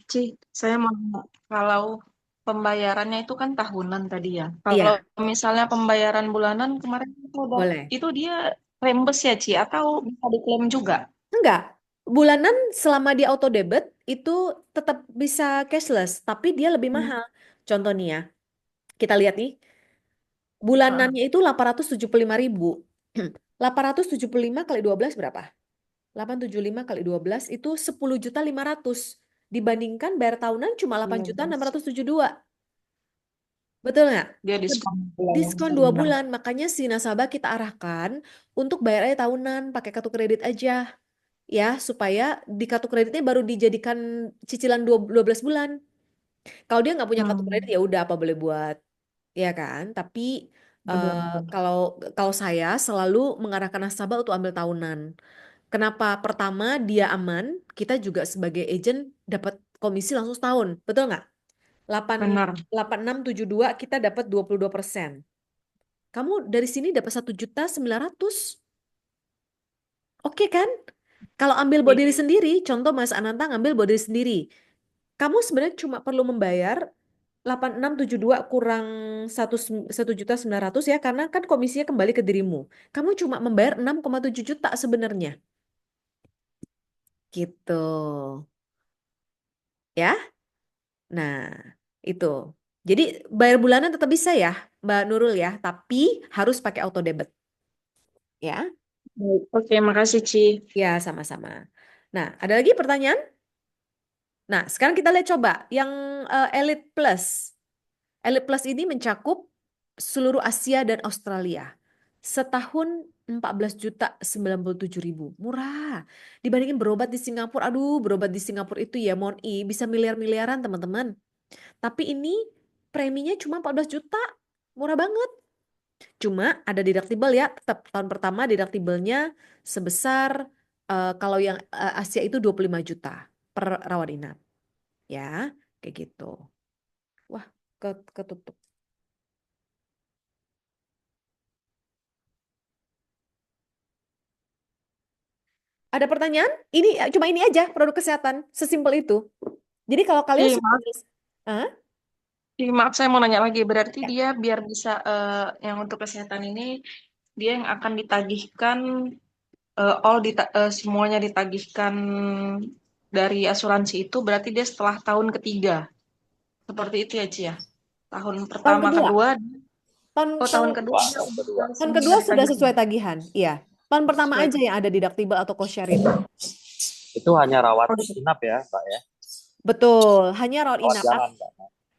Ci, saya mau nanya, kalau pembayarannya itu kan tahunan tadi ya. Kalau Iya, misalnya pembayaran bulanan kemarin boleh. itu dia reimburse ya, Ci, atau bisa diklaim juga? Enggak. Bulanan selama di auto debit itu tetap bisa cashless, tapi dia lebih Hmm. mahal. Contoh nih ya, kita lihat nih, Ah, bulanannya itu 875.000. 875 kali 12 berapa? 875 kali 12 itu 10.500.000. Dibandingkan bayar tahunan cuma iya, iya. 8.672. Betul nggak? Dia diskon bulan. Diskon 2 Benar. bulan, makanya si nasabah kita arahkan untuk bayarnya tahunan, pakai kartu kredit aja. Ya, supaya di kartu kreditnya baru dijadikan cicilan 12 bulan. Kalau dia nggak punya kartu kredit ya udah apa boleh buat, ya kan? Tapi Benar, eh, benar. kalau kalau saya selalu mengarahkan nasabah untuk ambil tahunan. Kenapa? Pertama dia aman, kita juga sebagai agent dapat komisi langsung setahun, betul nggak? 8 Benar. 8672 kita dapat 22%. Kamu dari sini dapat 1.900.000. Oke kan? Kalau ambil buat diri Iya. sendiri, contoh Mas Ananta ngambil buat diri sendiri. Kamu sebenarnya cuma perlu membayar 8672 kurang 1.900.000 ya, karena kan komisinya kembali ke dirimu. Kamu cuma membayar 6,7 juta sebenarnya. Gitu. Ya. Nah, itu. Jadi bayar bulanan tetap bisa ya, Mbak Nurul ya, tapi harus pakai auto debit. Ya. Baik. Oke, makasih, Ci. Ya, sama-sama. Nah, ada lagi pertanyaan? Nah, sekarang kita lihat coba yang Elite Plus. Elite Plus ini mencakup seluruh Asia dan Australia. Setahun 14.097.000. Murah. Dibandingin berobat di Singapura. Aduh, berobat di Singapura itu ya, bisa miliar-miliaran teman-teman. Tapi ini preminya cuma 14 juta. Murah banget. Cuma ada deductible ya. Tetap tahun pertama deductible-nya sebesar kalau yang Asia itu 25 juta per rawat inap. Ya, kayak gitu. Wah, ketutup. Ada pertanyaan? Ini cuma ini aja produk kesehatan, sesimpel itu. Jadi kalau kalian Ci, sudah maaf, Hah? Ci, maaf saya mau nanya lagi. Berarti dia biar bisa yang untuk kesehatan ini dia yang akan ditagihkan semuanya ditagihkan dari asuransi itu berarti dia setelah tahun ketiga. Seperti itu ya, Ci ya. Tahun Tahun pertama, kedua. kedua, Tahun tahun tahun kedua dia Tahun kedua. tahun semuanya kedua sudah ditagihkan. sesuai tagihan. Iya. Tahun pertama Sesuai. aja yang ada deductible atau cost sharing. Itu hanya rawat Oh, gitu. inap ya, Mbak ya. Betul, hanya rawat Rawat inap. jalan, Mbak.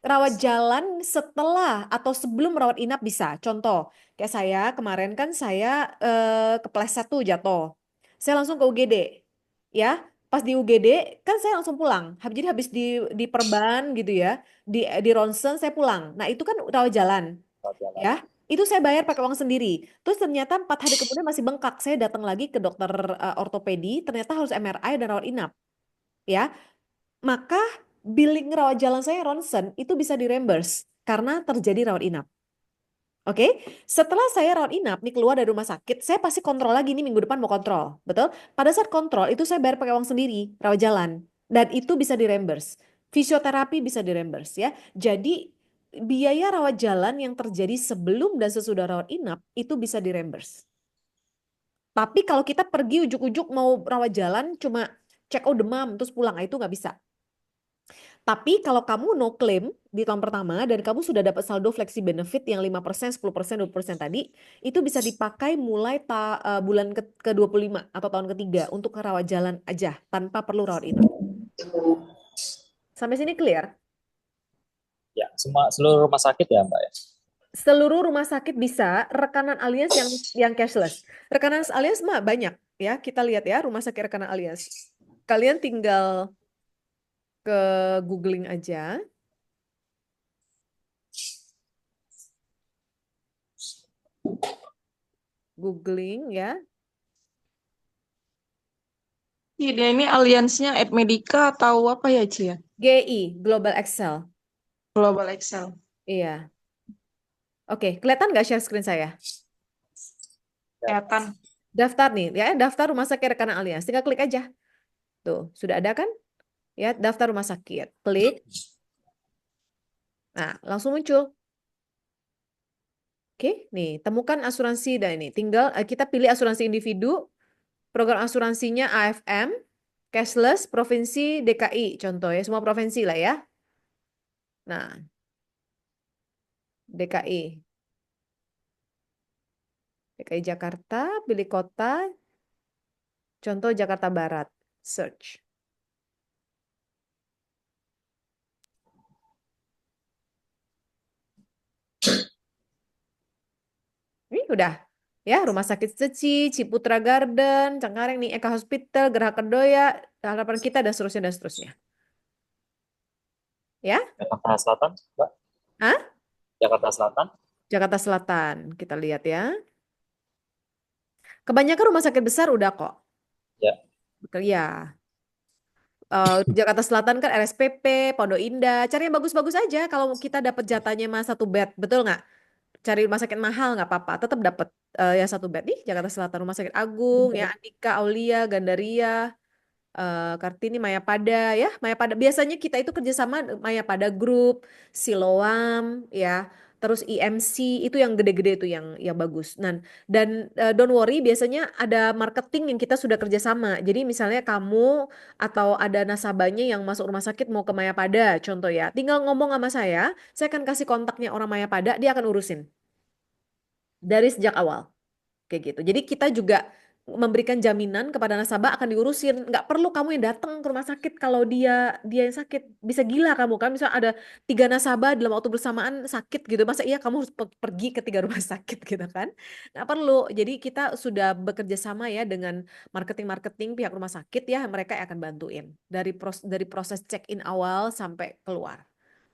Rawat jalan setelah atau sebelum rawat inap bisa. Contoh, kayak saya kemarin kan saya kepleset tuh jatuh. Saya langsung ke UGD. Ya, pas di UGD kan saya langsung pulang. Jadi habis di perban gitu ya, di ronsen saya pulang. Nah, itu kan rawat jalan. Rawat jalan. Ya, itu saya bayar pakai uang sendiri. Terus ternyata 4 hari kemudian masih bengkak. Saya datang lagi ke dokter ortopedi, ternyata harus MRI dan rawat inap. Ya, maka billing rawat jalan saya ronsen itu bisa di-reimburse karena terjadi rawat inap. Oke, setelah saya rawat inap nih keluar dari rumah sakit, saya pasti kontrol lagi nih minggu depan mau kontrol, betul? Pada saat kontrol itu saya bayar pakai uang sendiri, rawat jalan, dan itu bisa di-reimburse. Fisioterapi bisa di-reimburse ya. Jadi biaya rawat jalan yang terjadi sebelum dan sesudah rawat inap itu bisa di-reimburse. Tapi kalau kita pergi ujuk-ujuk mau rawat jalan cuma cek oh demam terus pulang, itu nggak bisa. Tapi kalau kamu no claim di tahun pertama dan kamu sudah dapat saldo flexi benefit yang 5%, 10%, 20% tadi, itu bisa dipakai mulai bulan ke-25 atau tahun ketiga untuk rawat jalan aja tanpa perlu rawat inap. Sampai sini clear? Ya, seluruh rumah sakit ya, Mbak ya. Seluruh rumah sakit bisa, rekanan Allianz yang cashless. Rekanan Allianz mah banyak ya. Kita lihat ya rumah sakit rekanan Allianz. Kalian tinggal ke googling aja. Googling ya. Ci, dia ini aliansnya App Medica atau apa ya, Ci ya? GI, Global Excel. Global Excel. Iya. Oke, kelihatan nggak share screen saya? Kelihatan. Daftar nih, ya daftar rumah sakit rekanan Allianz. Tinggal klik aja. Tuh, sudah ada kan? Ya, daftar rumah sakit. Klik. Nah, langsung muncul. Oke, nih, temukan asuransi dan ini. Tinggal kita pilih asuransi individu, program asuransinya AFM, cashless, provinsi DKI, contoh ya, semua provinsi lah ya. Nah, DKI. DKI Jakarta, pilih kota, contoh Jakarta Barat. Search. Ini udah. Ya, Rumah Sakit Seci, Ciputra Garden, Cengkareng nih, Eka Hospital, Geraha Kedoya, Harapan Kita, dan seterusnya, dan seterusnya. Ya, Jakarta Selatan, Mbak. Hah? Jakarta Selatan. Jakarta Selatan, kita lihat ya. Kebanyakan rumah sakit besar udah kok. Ya. Ya. Jakarta Selatan kan RSPP, Pondok Indah, cari yang bagus-bagus aja. Kalau kita dapat jatahnya mah satu bed, betul nggak? Cari rumah sakit mahal nggak apa-apa, tetap dapat ya satu bed nih Jakarta Selatan, Rumah Sakit Agung, ya Andika, Aulia, Gandaria, Kartini, Mayapada ya. Mayapada biasanya kita itu kerjasama Mayapada Group, Siloam ya. Terus IMC itu yang gede-gede itu yang bagus. Dan don't worry biasanya ada marketing yang kita sudah kerjasama. Jadi misalnya kamu atau ada nasabahnya yang masuk rumah sakit mau ke Mayapada contoh ya. Tinggal ngomong sama saya akan kasih kontaknya orang Mayapada, dia akan urusin dari sejak awal. Kayak gitu. Jadi kita juga memberikan jaminan kepada nasabah akan diurusin. Nggak perlu kamu yang datang ke rumah sakit kalau dia yang sakit. Bisa gila kamu kan. Misal ada 3 nasabah dalam waktu bersamaan sakit gitu. Masa iya kamu harus pergi ke 3 rumah sakit gitu kan. Nggak perlu. Jadi kita sudah bekerja sama ya dengan marketing-marketing pihak rumah sakit ya. Mereka yang akan bantuin. Dari proses check-in awal sampai keluar.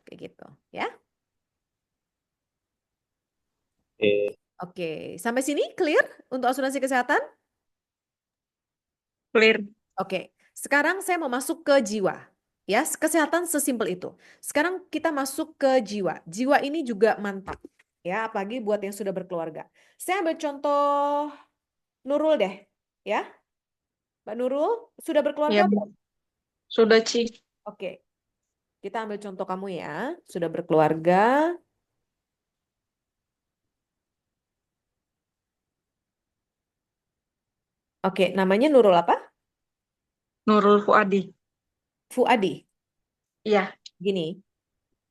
Kayak gitu ya. Oke. Oke, sampai sini clear untuk asuransi kesehatan? Clear. Oke, sekarang saya mau masuk ke jiwa. Ya, kesehatan sesimpel itu. Sekarang kita masuk ke jiwa. Jiwa ini juga mantap. Ya, apalagi buat yang sudah berkeluarga. Saya ambil contoh Nurul deh. Ya, Mbak Nurul, sudah berkeluarga Ya, belum? sudah, Ci. Oke, kita ambil contoh kamu ya. Sudah berkeluarga. Oke, namanya Nurul apa? Nurul Fuadi. Fuadi. Iya, Gini,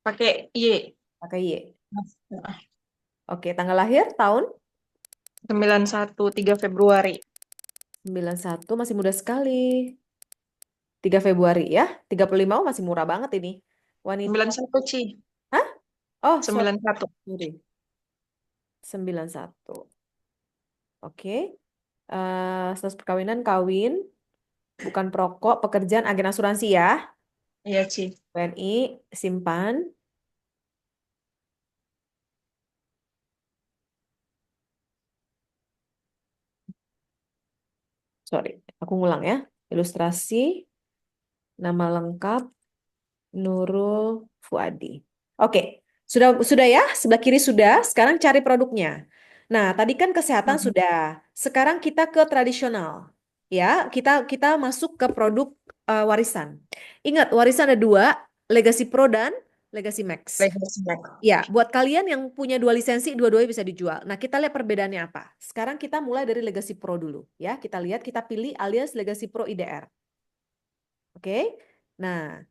pakai Y. pakai Y. Oke, tanggal lahir tahun 91, 3 Februari. 91, masih muda sekali. 3 Februari ya. 35 masih murah banget ini. Wanita. 91, Ci. Hah? Oh, sorry. 91. Sorry. 91. Oke. Status perkawinan kawin, bukan perokok, pekerjaan agen asuransi ya. Iya, Ci. WNI simpan. Sorry, aku ngulang ya. Ilustrasi, nama lengkap Nurul Fuadi. Oke, sudah ya, sebelah kiri sudah. Sekarang cari produknya. Nah, tadi kan kesehatan Hmm. sudah. Sekarang kita ke tradisional. Ya, kita masuk ke produk warisan. Ingat, warisan ada 2, Legacy Pro dan Legacy Max. Legacy Max. Ya, buat kalian yang punya 2 lisensi, dua-duanya bisa dijual. Nah, kita lihat perbedaannya apa. Sekarang kita mulai dari Legacy Pro dulu. Ya, kita lihat, kita pilih alias Legacy Pro IDR. Oke. Nah,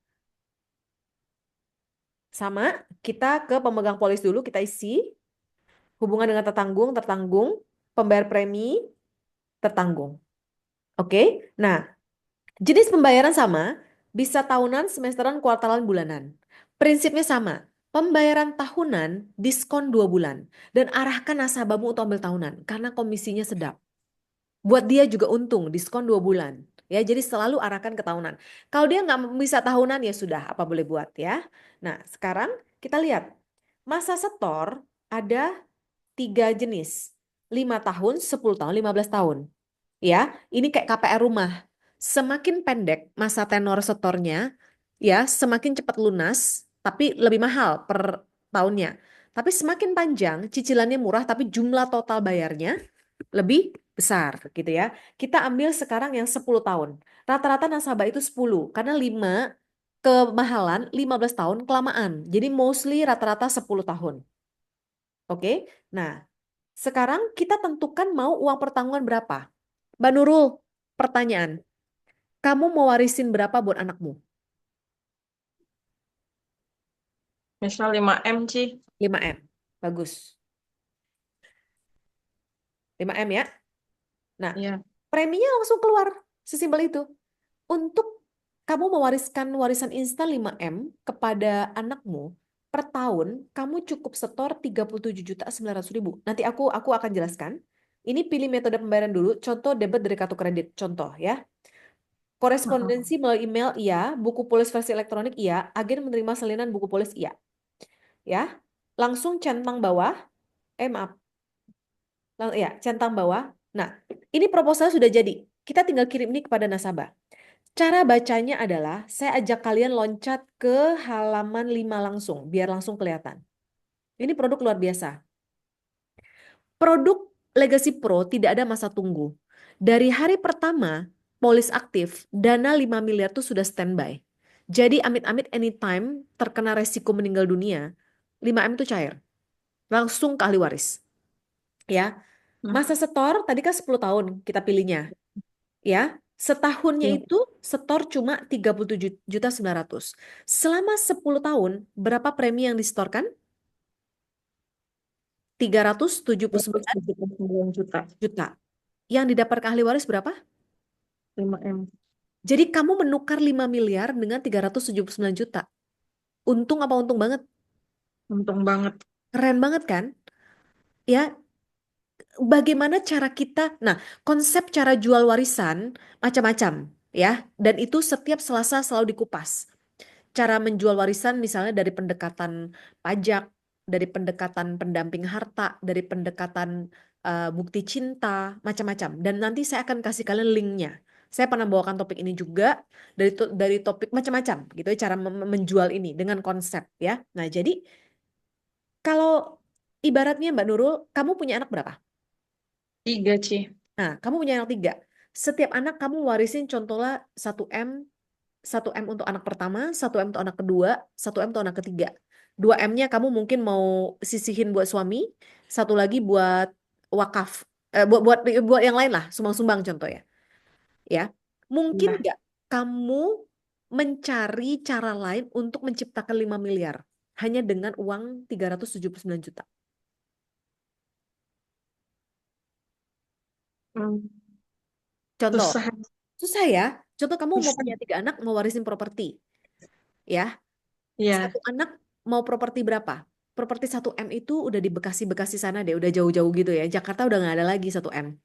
sama, kita ke pemegang polis dulu, kita isi. Hubungan dengan tertanggung, pembayar premi, tertanggung. Oke, nah jenis pembayaran sama, bisa tahunan, semesteran, kuartalan, bulanan. Prinsipnya sama, pembayaran tahunan, diskon 2 bulan. Dan arahkan nasabahmu untuk ambil tahunan, karena komisinya sedap. Buat dia juga untung, diskon 2 bulan. Ya, jadi selalu arahkan ke tahunan. Kalau dia nggak bisa tahunan, ya sudah, apa boleh buat ya. Nah, sekarang kita lihat. Masa setor ada 3 jenis. 5 tahun, 10 tahun, 15 tahun. Ya, ini kayak KPR rumah. Semakin pendek masa tenor setornya, ya, semakin cepat lunas, tapi lebih mahal per tahunnya. Tapi semakin panjang, cicilannya murah, tapi jumlah total bayarnya lebih besar gitu ya. Kita ambil sekarang yang 10 tahun. Rata-rata nasabah itu 10, karena 5 kemahalan, 15 tahun kelamaan. Jadi mostly rata-rata 10 tahun. Oke, nah sekarang kita tentukan mau uang pertanggungan berapa. Mbak Nurul, pertanyaan. Kamu mau warisin berapa buat anakmu? Misal 5M, Ci. 5M. Bagus. 5M ya. Nah, Iya. preminya langsung keluar. Sesimpel itu. Untuk kamu mewariskan warisan instan 5M kepada anakmu, per tahun kamu cukup setor 37.900.000. Nanti aku akan jelaskan. Ini pilih metode pembayaran dulu. Contoh debit dari kartu kredit. Contoh ya. Korespondensi melalui email, iya. Buku polis versi elektronik, iya. Agen menerima salinan buku polis, iya. Ya, langsung centang bawah. Maaf. Ya, centang bawah. Nah, ini proposal sudah jadi. Kita tinggal kirim ini kepada nasabah. Cara bacanya adalah, saya ajak kalian loncat ke halaman 5 langsung, biar langsung kelihatan. Ini produk luar biasa. Produk Legacy Pro tidak ada masa tunggu. Dari hari pertama, polis aktif, dana 5 miliar tuh sudah standby. Jadi amit-amit anytime terkena resiko meninggal dunia, 5M itu cair. Langsung ke ahli waris. Ya. Hmm. Masa setor tadi kan 10 tahun kita pilihnya. Ya. Setahunnya Iya. itu setor cuma 37.900.000. Selama 10 tahun, berapa premi yang disetorkan? 379 9 juta. juta. Yang didapatkan ahli waris berapa? 5M. Jadi kamu menukar 5 miliar dengan 379 juta. Untung apa untung banget? Untung banget. Keren banget kan? Ya, bagaimana cara kita, nah konsep cara jual warisan macam-macam ya, dan itu setiap Selasa selalu dikupas. Cara menjual warisan misalnya dari pendekatan pajak, dari pendekatan pendamping harta, dari pendekatan bukti cinta, macam-macam. Dan nanti saya akan kasih kalian linknya. Saya pernah bawakan topik ini juga dari topik macam-macam gitu ya, cara menjual ini dengan konsep ya. Nah, jadi kalau ibaratnya Mbak Nurul, kamu punya anak berapa? 3, Ci. Nah, kamu punya anak 3. Setiap anak kamu warisin contohnya 1M, 1M untuk anak pertama, 1M untuk anak kedua, 1M untuk anak ketiga. 2M-nya kamu mungkin mau sisihin buat suami, satu lagi buat wakaf. Buat yang lain lah, sumbang-sumbang contoh ya. Ya. Mungkin Iya. nggak kamu mencari cara lain untuk menciptakan 5 miliar hanya dengan uang 379 juta. Hmm. Contoh, Susah. susah ya. Contoh kamu mau Susah. punya 3 anak, mau warisin properti. Ya, Iya. satu anak mau properti berapa? Properti 1M itu udah di Bekasi-Bekasi sana deh, udah jauh-jauh gitu ya. Jakarta udah nggak ada lagi 1M.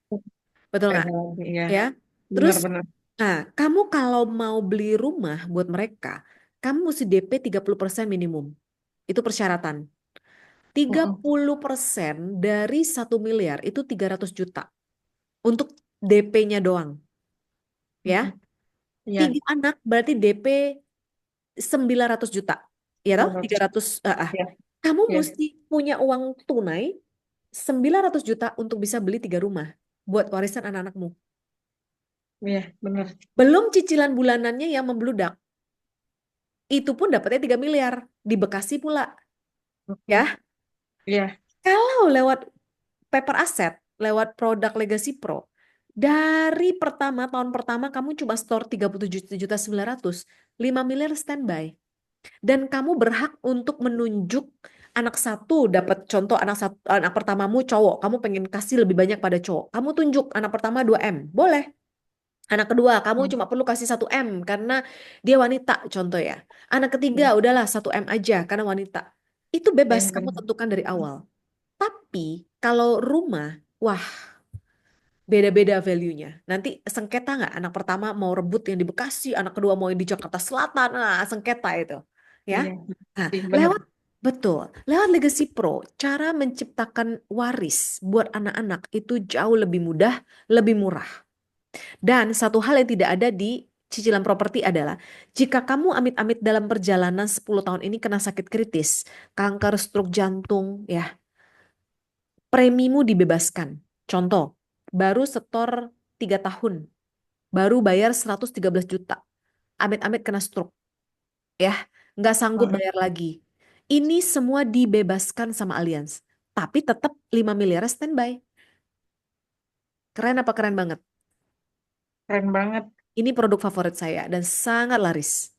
Betul nggak? Iya. Ya. Terus, Benar-benar. nah, kamu kalau mau beli rumah buat mereka, kamu mesti DP 30% minimum. Itu persyaratan. 30% dari 1 miliar itu 300 juta. Untuk DP-nya doang. Ya. Iya. 3 anak berarti DP 900 juta. Ya toh? 900. 300. Iya. Kamu Iya. mesti punya uang tunai 900 juta untuk bisa beli 3 rumah buat warisan anak-anakmu. Iya, benar. Belum cicilan bulanannya yang membludak. Itu pun dapatnya 3 miliar. Di Bekasi pula. Ya. Iya. Kalau lewat paper aset, lewat produk Legacy Pro, dari tahun pertama kamu cuma store 37.900.000, 5 miliar standby. Dan kamu berhak untuk menunjuk anak satu dapat contoh anak pertamamu cowok, kamu pengen kasih lebih banyak pada cowok. Kamu tunjuk anak pertama 2M, boleh. Anak kedua kamu cuma perlu kasih 1M karena dia wanita contoh ya. Anak ketiga udahlah 1M aja karena wanita. Itu bebas kamu tentukan dari awal. Tapi kalau rumah, wah beda-beda value-nya. Nanti sengketa nggak? Anak pertama mau rebut yang di Bekasi, anak kedua mau yang di Jakarta Selatan, nah sengketa itu. Ya. Iya. Nah, Benar. lewat Legacy Pro, cara menciptakan waris buat anak-anak itu jauh lebih mudah, lebih murah. Dan satu hal yang tidak ada di cicilan properti adalah jika kamu amit-amit dalam perjalanan 10 tahun ini kena sakit kritis, kanker, stroke jantung, ya, premimu dibebaskan. Contoh, baru setor 3 tahun, baru bayar 113 juta. Amit-amit kena stroke, ya, nggak sanggup bayar lagi. Ini semua dibebaskan sama Allianz. Tapi tetap 5 miliar standby. Keren apa keren banget? Keren banget. Ini produk favorit saya dan sangat laris.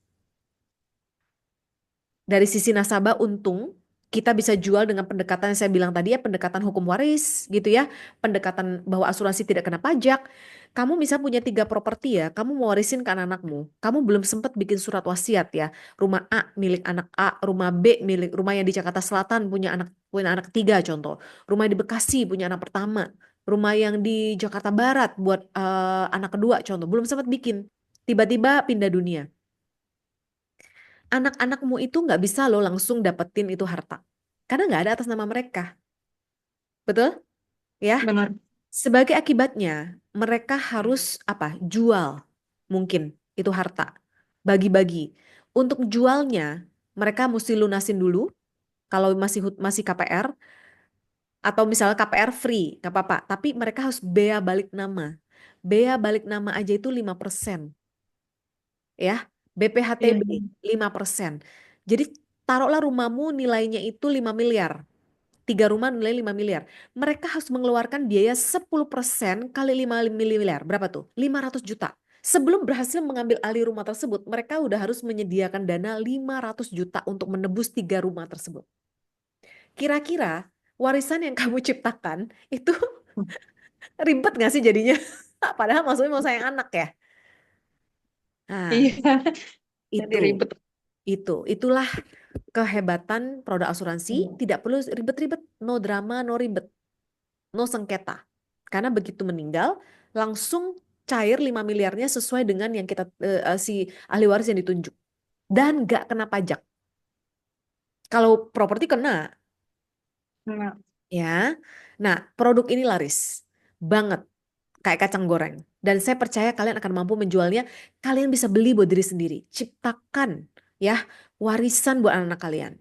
Dari sisi nasabah untung, kita bisa jual dengan pendekatan yang saya bilang tadi ya, pendekatan hukum waris gitu ya, pendekatan bahwa asuransi tidak kena pajak. Kamu bisa punya 3 properti ya, kamu mau warisin ke anak-anakmu. Kamu belum sempat bikin surat wasiat ya. Rumah A milik anak A, rumah B milik rumah yang di Jakarta Selatan punya anak ketiga contoh. Rumah di Bekasi punya anak pertama. Rumah yang di Jakarta Barat buat anak kedua contoh. Belum sempat bikin. Tiba-tiba pindah dunia. Anak-anakmu itu nggak bisa loh langsung dapetin itu harta. Karena nggak ada atas nama mereka. Betul? Ya. Benar. Sebagai akibatnya, mereka harus apa? Jual mungkin itu harta. Bagi-bagi. Untuk jualnya, mereka mesti lunasin dulu. Kalau masih KPR, atau misalnya KPR free, nggak apa-apa. Tapi mereka harus bea balik nama. bea balik nama aja itu 5%. Ya, Iya, BPHTB iya. 5%. Jadi taruhlah rumahmu nilainya itu 5 miliar. 3 rumah nilai 5 miliar. Mereka harus mengeluarkan biaya 10% kali 5 miliar. Berapa tuh? 500 juta. Sebelum berhasil mengambil alih rumah tersebut, mereka udah harus menyediakan dana 500 juta untuk menebus 3 rumah tersebut. Kira-kira warisan yang kamu ciptakan itu ribet gak sih jadinya? Padahal maksudnya mau sayang anak ya. Nah, Iya, jadi itu. ribet. Itulah kehebatan produk asuransi. Tidak perlu ribet-ribet, no drama, no ribet, no sengketa. Karena begitu meninggal, langsung cair 5 miliarnya sesuai dengan yang kita si ahli waris yang ditunjuk. Dan nggak kena pajak. Kalau properti kena, Nah, ya. Nah, produk ini laris banget, kayak kacang goreng. Dan saya percaya kalian akan mampu menjualnya. Kalian bisa beli buat diri sendiri. Ciptakan ya warisan buat anak-anak kalian.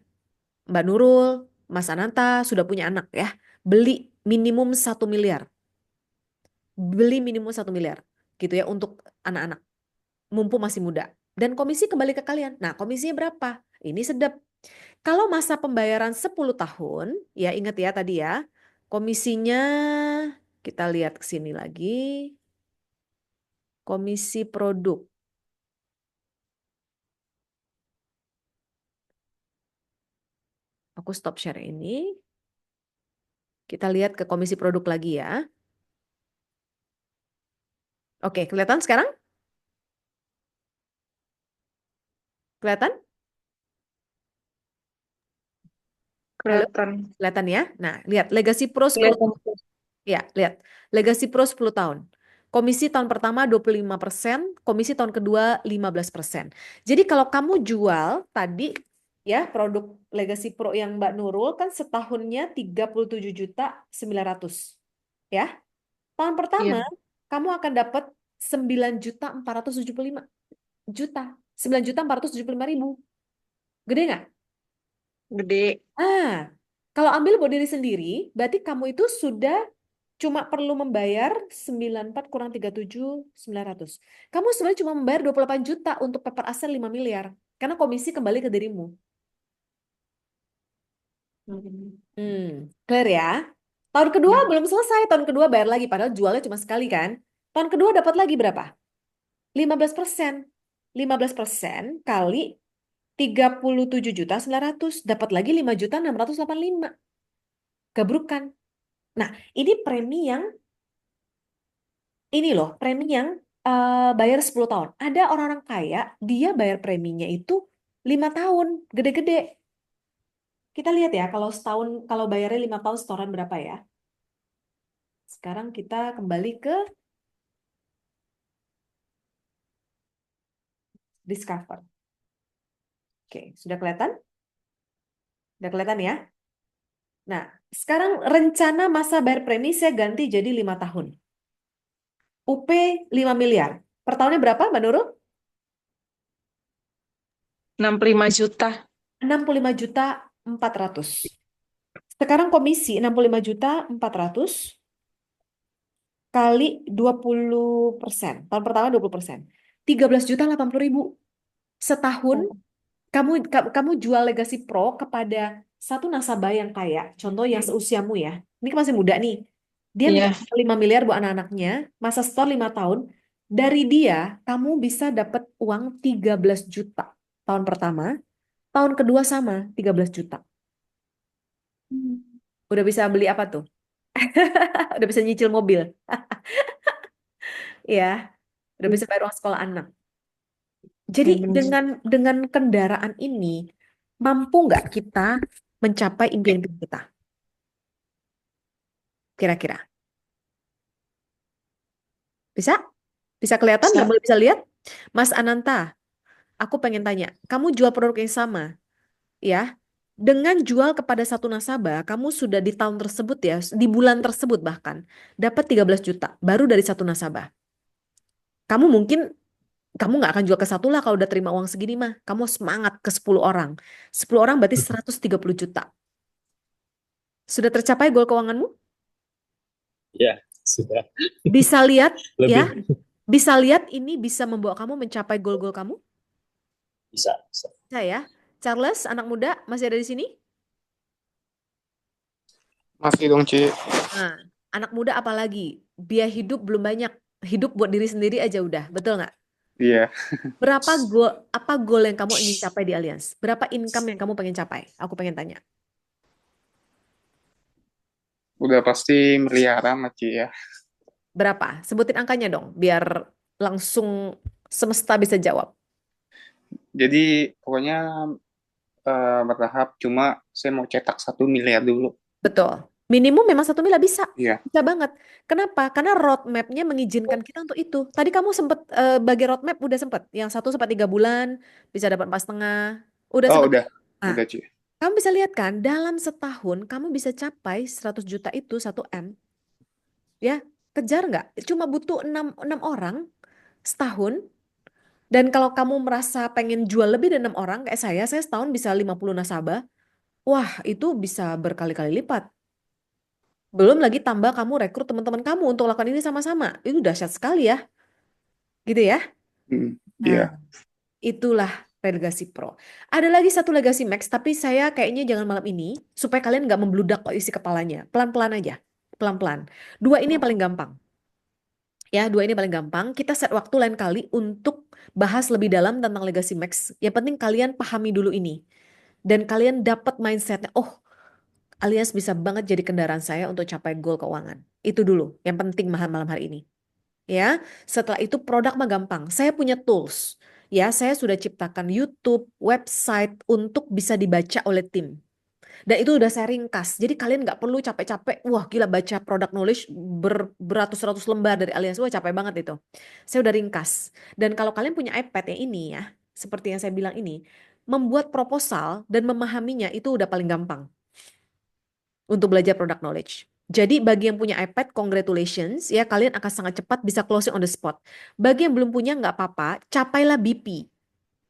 Mbak Nurul, Mas Ananta sudah punya anak ya. Beli minimum 1 miliar. Beli minimum 1 miliar. Gitu ya untuk anak-anak. Mumpung masih muda. Dan komisi kembali ke kalian. Nah, komisinya berapa? Ini sedap. Kalau masa pembayaran 10 tahun, ya ingat ya tadi ya. Komisinya kita lihat ke sini lagi. Komisi produk. Aku stop share ini. Kita lihat ke komisi produk lagi ya. Oke, kelihatan sekarang? Kelihatan? Halo? kelihatan. Kelihatan ya? Nah, lihat Legacy Pro 10 Kelihatan. ya, lihat. Legacy Pro 10 tahun. Komisi tahun pertama 25%, komisi tahun kedua 15%. Jadi kalau kamu jual tadi ya produk Legacy Pro yang Mbak Nurul kan setahunnya 37.900.000 ya. Tahun pertama Iya, kamu akan dapat 9.475.000. 9.475.000. Gede nggak? gede. Kalau ambil buat diri sendiri, berarti kamu itu sudah cuma perlu membayar 94 kurang 37.900. Kamu sebenarnya cuma membayar 28 juta untuk paper aset 5 miliar. Karena komisi kembali ke dirimu. Clear ya? Tahun kedua Hmm. belum selesai. Tahun kedua bayar lagi. Padahal jualnya cuma sekali kan. Tahun kedua dapat lagi berapa? 15%. 15% kali 37.900.000. Dapat lagi 5.685.000. Gabrukan. Nah, ini premi yang ini loh, premi yang bayar 10 tahun. Ada orang-orang kaya, dia bayar preminya itu 5 tahun, gede-gede. Kita lihat ya, kalau setahun, kalau bayarnya 5 tahun setoran berapa ya? Sekarang kita kembali ke Discover. Oke, sudah kelihatan? Sudah kelihatan ya? Nah, sekarang rencana masa bayar premi saya ganti jadi 5 tahun. UP 5 miliar. Per tahunnya berapa, Mbak Nurul? 65 juta. 65.400.000. Sekarang komisi 65.400.000 kali 20%. Tahun pertama 20%. 13.080.000. Setahun kamu jual Legacy Pro kepada satu nasabah yang kaya, contoh yang seusiamu ya. Ini kan masih muda nih. Dia minta Iya. 5 miliar buat anak-anaknya, masa setor 5 tahun. Dari dia, kamu bisa dapat uang 13 juta. Tahun pertama, tahun kedua sama, 13 juta. Udah bisa beli apa tuh? Udah bisa nyicil mobil. Ya, udah bisa bayar uang sekolah anak. Jadi Iya, bener. dengan kendaraan ini, mampu nggak kita mencapai impian-impian kita? Kira-kira. Bisa? Bisa kelihatan? Nggak Bisa. boleh bisa lihat? Mas Ananta, aku pengen tanya. Kamu jual produk yang sama, ya? Dengan jual kepada satu nasabah, kamu sudah di tahun tersebut ya, di bulan tersebut bahkan, dapat 13 juta, baru dari satu nasabah. Kamu mungkin kamu nggak akan jual ke satu lah kalau udah terima uang segini mah. Kamu semangat ke 10 orang. 10 orang berarti 130 juta. Sudah tercapai goal keuanganmu? Iya. Sudah Bisa lihat ya, lebih bisa lihat ini bisa membawa kamu mencapai goal-goal kamu? bisa. Bisa ya. Charles, anak muda masih ada di sini? Masih dong, Ci. Nah, anak muda apalagi? Biaya hidup belum banyak. Hidup buat diri sendiri aja udah, betul nggak? Iya. Apa goal yang kamu ingin capai di Allianz? Berapa income yang kamu pengen capai? Aku pengen tanya. Udah pasti miliaran lah, Ci ya. Berapa? Sebutin angkanya dong, biar langsung semesta bisa jawab. Jadi pokoknya bertahap. Cuma saya mau cetak 1 miliar dulu. Betul. Minimum memang 1 miliar bisa. Iya. Bisa banget. Kenapa? Karena roadmap-nya mengizinkan kita untuk itu. Tadi kamu sempet bagi roadmap udah sempet. Yang 1 sampai 3 bulan bisa dapat 4,5. Udah Oh, sempet. udah. Nah, Udah, Ci. kamu bisa lihat kan, dalam setahun kamu bisa capai 100 juta itu 1 M. Ya, kejar nggak? Cuma butuh 6 orang setahun. Dan kalau kamu merasa pengen jual lebih dari 6 orang, kayak saya setahun bisa 50 nasabah. Wah, itu bisa berkali-kali lipat. Belum lagi tambah kamu rekrut teman-teman kamu untuk lakukan ini sama-sama. Itu dahsyat sekali ya. Gitu ya. Iya. Nah, itulah Legacy Pro. Ada lagi satu Legacy Max, tapi saya kayaknya jangan malam ini, supaya kalian nggak membludak kok isi kepalanya. Pelan-pelan aja. Pelan-pelan. 2 ini yang paling gampang. Ya, 2 ini paling gampang. Kita set waktu lain kali untuk bahas lebih dalam tentang Legacy Max. Yang penting kalian pahami dulu ini. Dan kalian dapat mindsetnya, oh, Allianz bisa banget jadi kendaraan saya untuk capai goal keuangan. Itu dulu yang penting malam hari ini. Ya, setelah itu produk mah gampang. Saya punya tools. Ya, saya sudah ciptakan YouTube, website untuk bisa dibaca oleh tim. Dan itu udah saya ringkas. Jadi kalian nggak perlu capek-capek, wah gila baca product knowledge beratus-ratus lembar dari Allianz. Wah capek banget itu. Saya udah ringkas. Dan kalau kalian punya iPad yang ini ya, seperti yang saya bilang ini, membuat proposal dan memahaminya itu udah paling gampang untuk belajar product knowledge. Jadi bagi yang punya iPad, congratulations ya, kalian akan sangat cepat bisa closing on the spot. Bagi yang belum punya nggak apa-apa, capailah BP.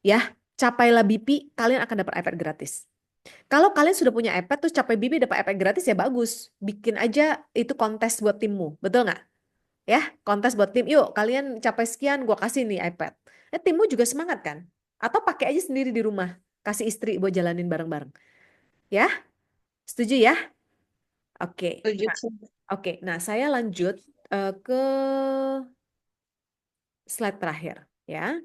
Ya, capailah BP, kalian akan dapat iPad gratis. Kalau kalian sudah punya iPad terus capai BP dapat iPad gratis ya bagus. Bikin aja itu kontes buat timmu, betul nggak? Ya, kontes buat tim. Yuk, kalian capai sekian, gua kasih nih iPad. Timmu juga semangat kan? Atau pakai aja sendiri di rumah, kasih istri buat jalanin bareng-bareng. Ya, setuju ya? Oke. Setuju Nah, sih. oke. Nah, saya lanjut ke slide terakhir ya.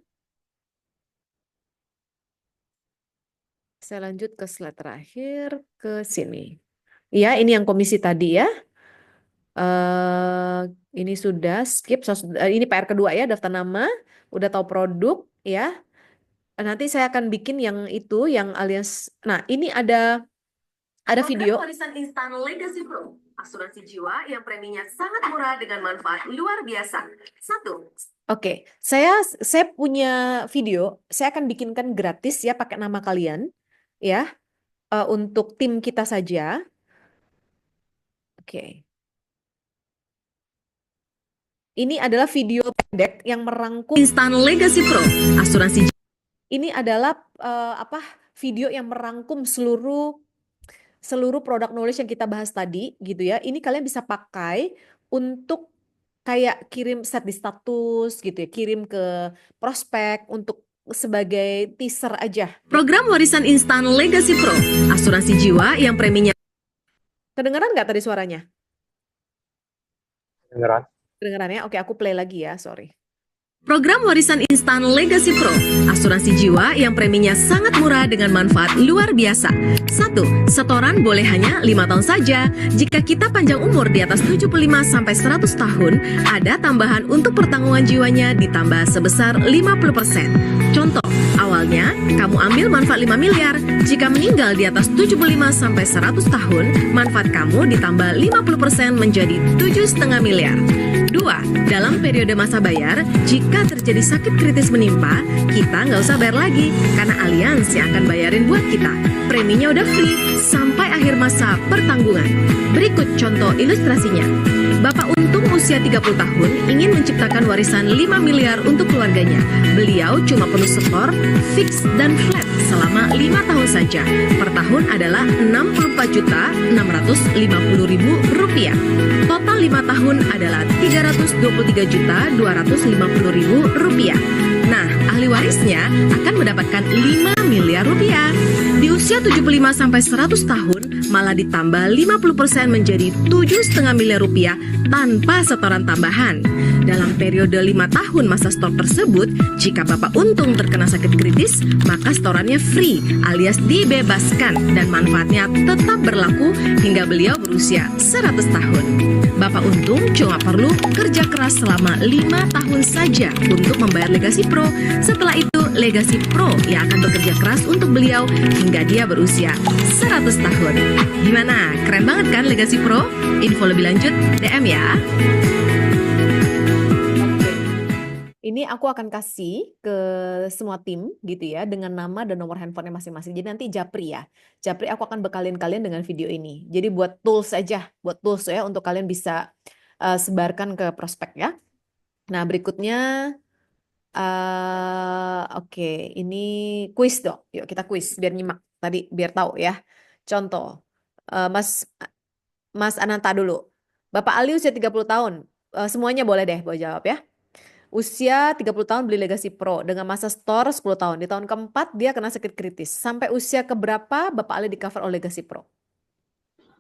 Saya lanjut ke slide terakhir ke sini. Ya, ini yang komisi tadi ya. Ini sudah skip. Ini PR kedua ya, daftar nama, udah tahu produk ya. Nanti saya akan bikin yang itu, yang Allianz. Nah, ini ada video. Warisan instan Legacy Pro, asuransi jiwa yang preminya sangat murah dengan manfaat luar biasa. 1. Oke, saya punya video. Saya akan bikinkan gratis ya, pakai nama kalian ya, untuk tim kita saja. Oke. Ini adalah video pendek yang merangkum Instan Legacy Pro, asuransi. Ini adalah video yang merangkum seluruh produk knowledge yang kita bahas tadi gitu ya. Ini kalian bisa pakai untuk kayak kirim set di status gitu ya, kirim ke prospek untuk sebagai teaser aja. Program warisan instan Legacy Pro, asuransi jiwa yang preminya. Kedengeran nggak tadi suaranya? Kedengeran ya? Oke, aku play lagi ya, sorry. Program warisan instan Legacy Pro, asuransi jiwa yang preminya sangat murah dengan manfaat luar biasa. 1. Setoran boleh hanya 5 tahun saja. Jika kita panjang umur di atas 75 sampai 100 tahun, ada tambahan untuk pertanggungan jiwanya ditambah sebesar 50%. Contoh, awalnya kamu ambil manfaat 5 miliar. Jika meninggal di atas 75 sampai 100 tahun, manfaat kamu ditambah 50% menjadi 7,5 miliar. 2. Dalam periode masa bayar, jika terjadi sakit kritis menimpa, kita nggak usah bayar lagi, karena Allianz yang akan bayarin buat kita. Preminya udah free sampai akhir masa pertanggungan. Berikut contoh ilustrasinya. Bapak Bapak Untung usia 30 tahun ingin menciptakan warisan 5 miliar untuk keluarganya. Beliau cuma perlu setor, fix, dan flat selama 5 tahun saja. Per tahun adalah Rp64.650.000. Total 5 tahun adalah Rp323.250.000. Nah, ahli warisnya akan mendapatkan 5 miliar rupiah. Di usia 75 sampai 100 tahun, malah ditambah 50% menjadi 7,5 miliar rupiah tanpa setoran tambahan. Dalam periode 5 tahun masa setor tersebut, jika Bapak Untung terkena sakit kritis, maka setorannya free alias dibebaskan dan manfaatnya tetap berlaku hingga beliau berusia 100 tahun. Bapak Untung cuma perlu kerja keras selama 5 tahun saja untuk membayar Legasi Pro. Setelah itu, Legasi Pro yang akan bekerja keras untuk beliau hingga dia berusia 100 tahun. Gimana? Keren banget kan Legasi Pro? Info lebih lanjut DM ya. Ini aku akan kasih ke semua tim gitu ya dengan nama dan nomor handphonenya masing-masing. Jadi nanti Japri ya. Japri aku akan bekalin kalian dengan video ini. Jadi buat tools aja, buat tools ya untuk kalian bisa sebarkan ke prospek ya. Nah, berikutnya oke, ini kuis dong. Yuk kita kuis biar nyimak tadi biar tahu ya. Contoh, Mas Ananta dulu. Bapak Ali usia 30 tahun. Semuanya boleh deh boleh jawab ya. Usia 30 tahun beli Legasi Pro dengan masa store 10 tahun. Di tahun keempat dia kena sakit kritis. Sampai usia keberapa Bapak Ali di cover oleh Legasi Pro?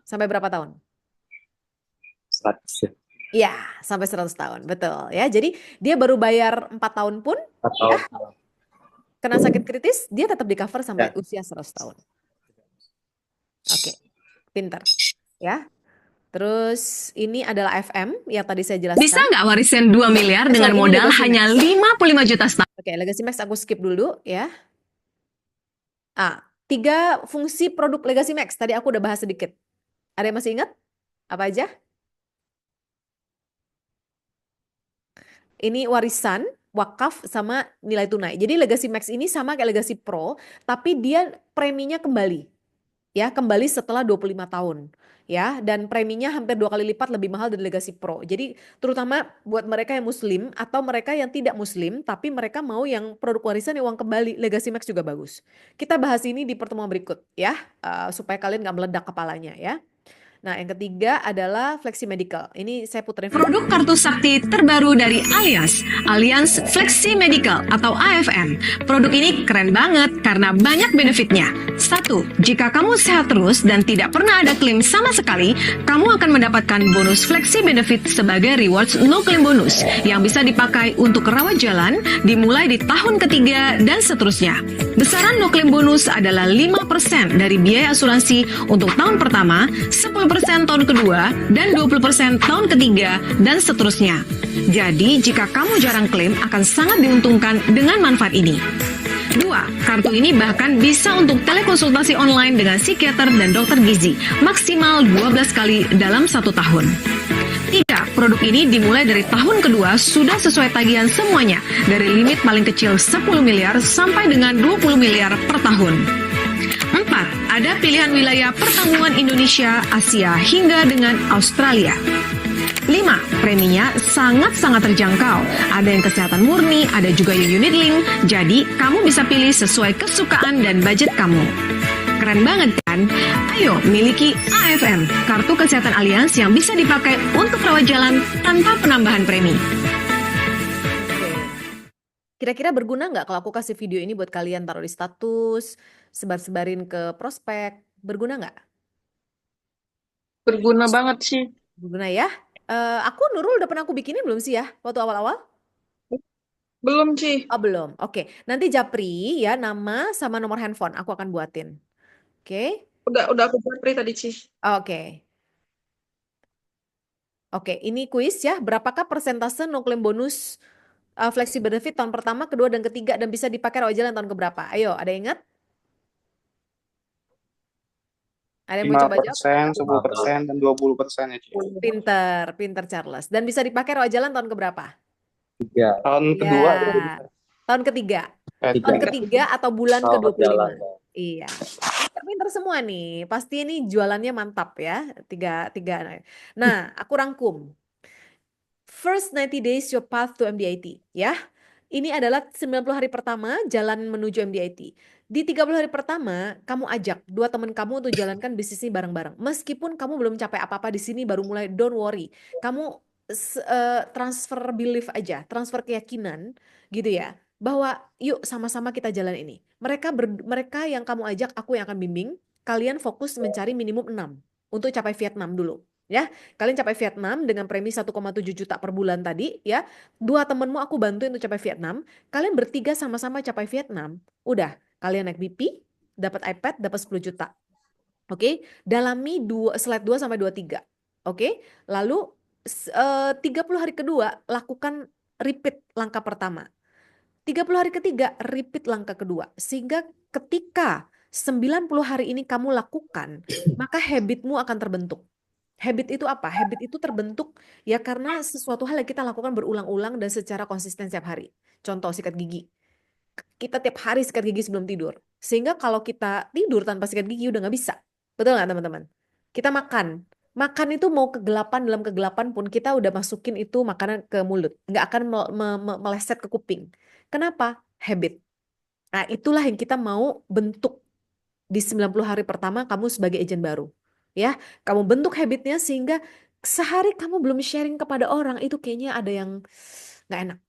Sampai berapa tahun? 100 ya. Iya, sampai 100 tahun. Betul ya. Jadi dia baru bayar 4 tahun pun Atau ya, kena sakit kritis, dia tetap di cover sampai usia 100 tahun. Oke, pintar ya. Terus ini adalah FM yang tadi saya jelaskan. Bisa nggak warisan 2 miliar dengan Ini modal Legasi hanya Max. 55 juta setahun? Oke, Legasi Max aku skip dulu ya. 3 fungsi produk Legasi Max. Tadi aku udah bahas sedikit. Ada yang masih ingat? Apa aja? Ini warisan, wakaf, sama nilai tunai. Jadi Legasi Max ini sama kayak Legasi Pro, tapi dia preminya kembali. Ya, kembali setelah 25 tahun. Ya, dan preminya hampir 2 kali lipat lebih mahal dari Legasi Pro. Jadi terutama buat mereka yang muslim atau mereka yang tidak muslim tapi mereka mau yang produk warisan yang uang kembali, Legasi Max juga bagus. Kita bahas ini di pertemuan berikut ya, supaya kalian nggak meledak kepalanya ya. Nah, yang ketiga adalah Flexi Medical. Ini saya puterin video. Produk kartu sakti terbaru dari Allianz Flexi Medical atau AFM. Produk ini keren banget karena banyak benefitnya. 1. Jika kamu sehat terus dan tidak pernah ada klaim sama sekali, kamu akan mendapatkan bonus Flexi Benefit sebagai rewards no claim bonus yang bisa dipakai untuk rawat jalan dimulai di tahun ketiga dan seterusnya. Besaran no claim bonus adalah 5% dari biaya asuransi untuk tahun pertama, 10% tahun kedua, dan 20% tahun ketiga, dan seterusnya. Jadi, jika kamu jarang klaim, akan sangat diuntungkan dengan manfaat ini. 2. Kartu ini bahkan bisa untuk telekonsultasi online dengan psikiater dan dokter gizi, maksimal 12 kali dalam 1 tahun. 3. Produk ini dimulai dari tahun kedua sudah sesuai tagihan semuanya, dari limit paling kecil 10 miliar sampai dengan 20 miliar per tahun. 4. Ada pilihan wilayah pertanggungan Indonesia, Asia, hingga dengan Australia. 5. Preminya sangat-sangat terjangkau. Ada yang kesehatan murni, ada juga yang unit link. Jadi, kamu bisa pilih sesuai kesukaan dan budget kamu. Keren banget kan? Ayo, miliki AFM, kartu kesehatan Allianz yang bisa dipakai untuk rawat jalan tanpa penambahan premi. Kira-kira berguna nggak kalau aku kasih video ini buat kalian taruh di status, sebar-sebarin ke prospek? Berguna nggak? Berguna banget sih. Berguna ya? Aku Nurul udah pernah aku bikinin belum sih ya waktu awal-awal? Belum sih. Oh belum. Oke. Nanti Japri ya nama sama nomor handphone aku akan buatin. Oke. Udah aku japri tadi sih. Oke. Oke, ini kuis ya. Berapakah persentase no claim bonus Flexi Benefit tahun pertama, kedua, dan ketiga dan bisa dipakai rawat jalan tahun keberapa? Ayo, ada yang ingat? Ada yang mau coba jawab? 5%, 10%, dan 20% ya, Ci. Pinter Charles. Dan bisa dipakai rawat jalan tahun keberapa? 3. Tahun kedua, Ya, tahun ketiga. Tahun ketiga. ketiga atau bulan Oh, ke-25. jalan. Iya. Pinter semua nih. Pasti ini jualannya mantap ya. Tiga. Nah, aku rangkum. First 90 days your path to MDIT, ya. Ini adalah 90 hari pertama jalan menuju MDIT. Di 30 hari pertama, kamu ajak dua teman kamu untuk jalankan bisnis ini bareng-bareng. Meskipun kamu belum capai apa-apa di sini, baru mulai, don't worry. Kamu transfer belief aja, transfer keyakinan gitu ya. Bahwa yuk sama-sama kita jalan ini. Mereka yang kamu ajak, aku yang akan bimbing. Kalian fokus mencari minimum 6 untuk capai Vietnam dulu. Ya, kalian capai Vietnam dengan premi 1,7 juta per bulan tadi ya. Dua temenmu aku bantu untuk capai Vietnam. Kalian bertiga sama-sama capai Vietnam. Udah, kalian naik BP, dapat iPad, dapat 10 juta. Oke, dalami slide 2 sampai 23. Oke, lalu 30 hari kedua lakukan repeat langkah pertama. 30 hari ketiga repeat langkah kedua. Sehingga ketika 90 hari ini kamu lakukan, maka habitmu akan terbentuk. Habit itu apa? Habit itu terbentuk ya karena sesuatu hal yang kita lakukan berulang-ulang dan secara konsisten setiap hari. Contoh sikat gigi. Kita tiap hari sikat gigi sebelum tidur. Sehingga kalau kita tidur tanpa sikat gigi udah nggak bisa. Betul nggak teman-teman? Kita makan. Makan itu mau kegelapan, dalam kegelapan pun kita udah masukin itu makanan ke mulut. Nggak akan meleset ke kuping. Kenapa? Habit. Nah itulah yang kita mau bentuk di 90 hari pertama kamu sebagai agent baru. Ya, kamu bentuk habitnya sehingga sehari kamu belum sharing kepada orang itu kayaknya ada yang nggak enak.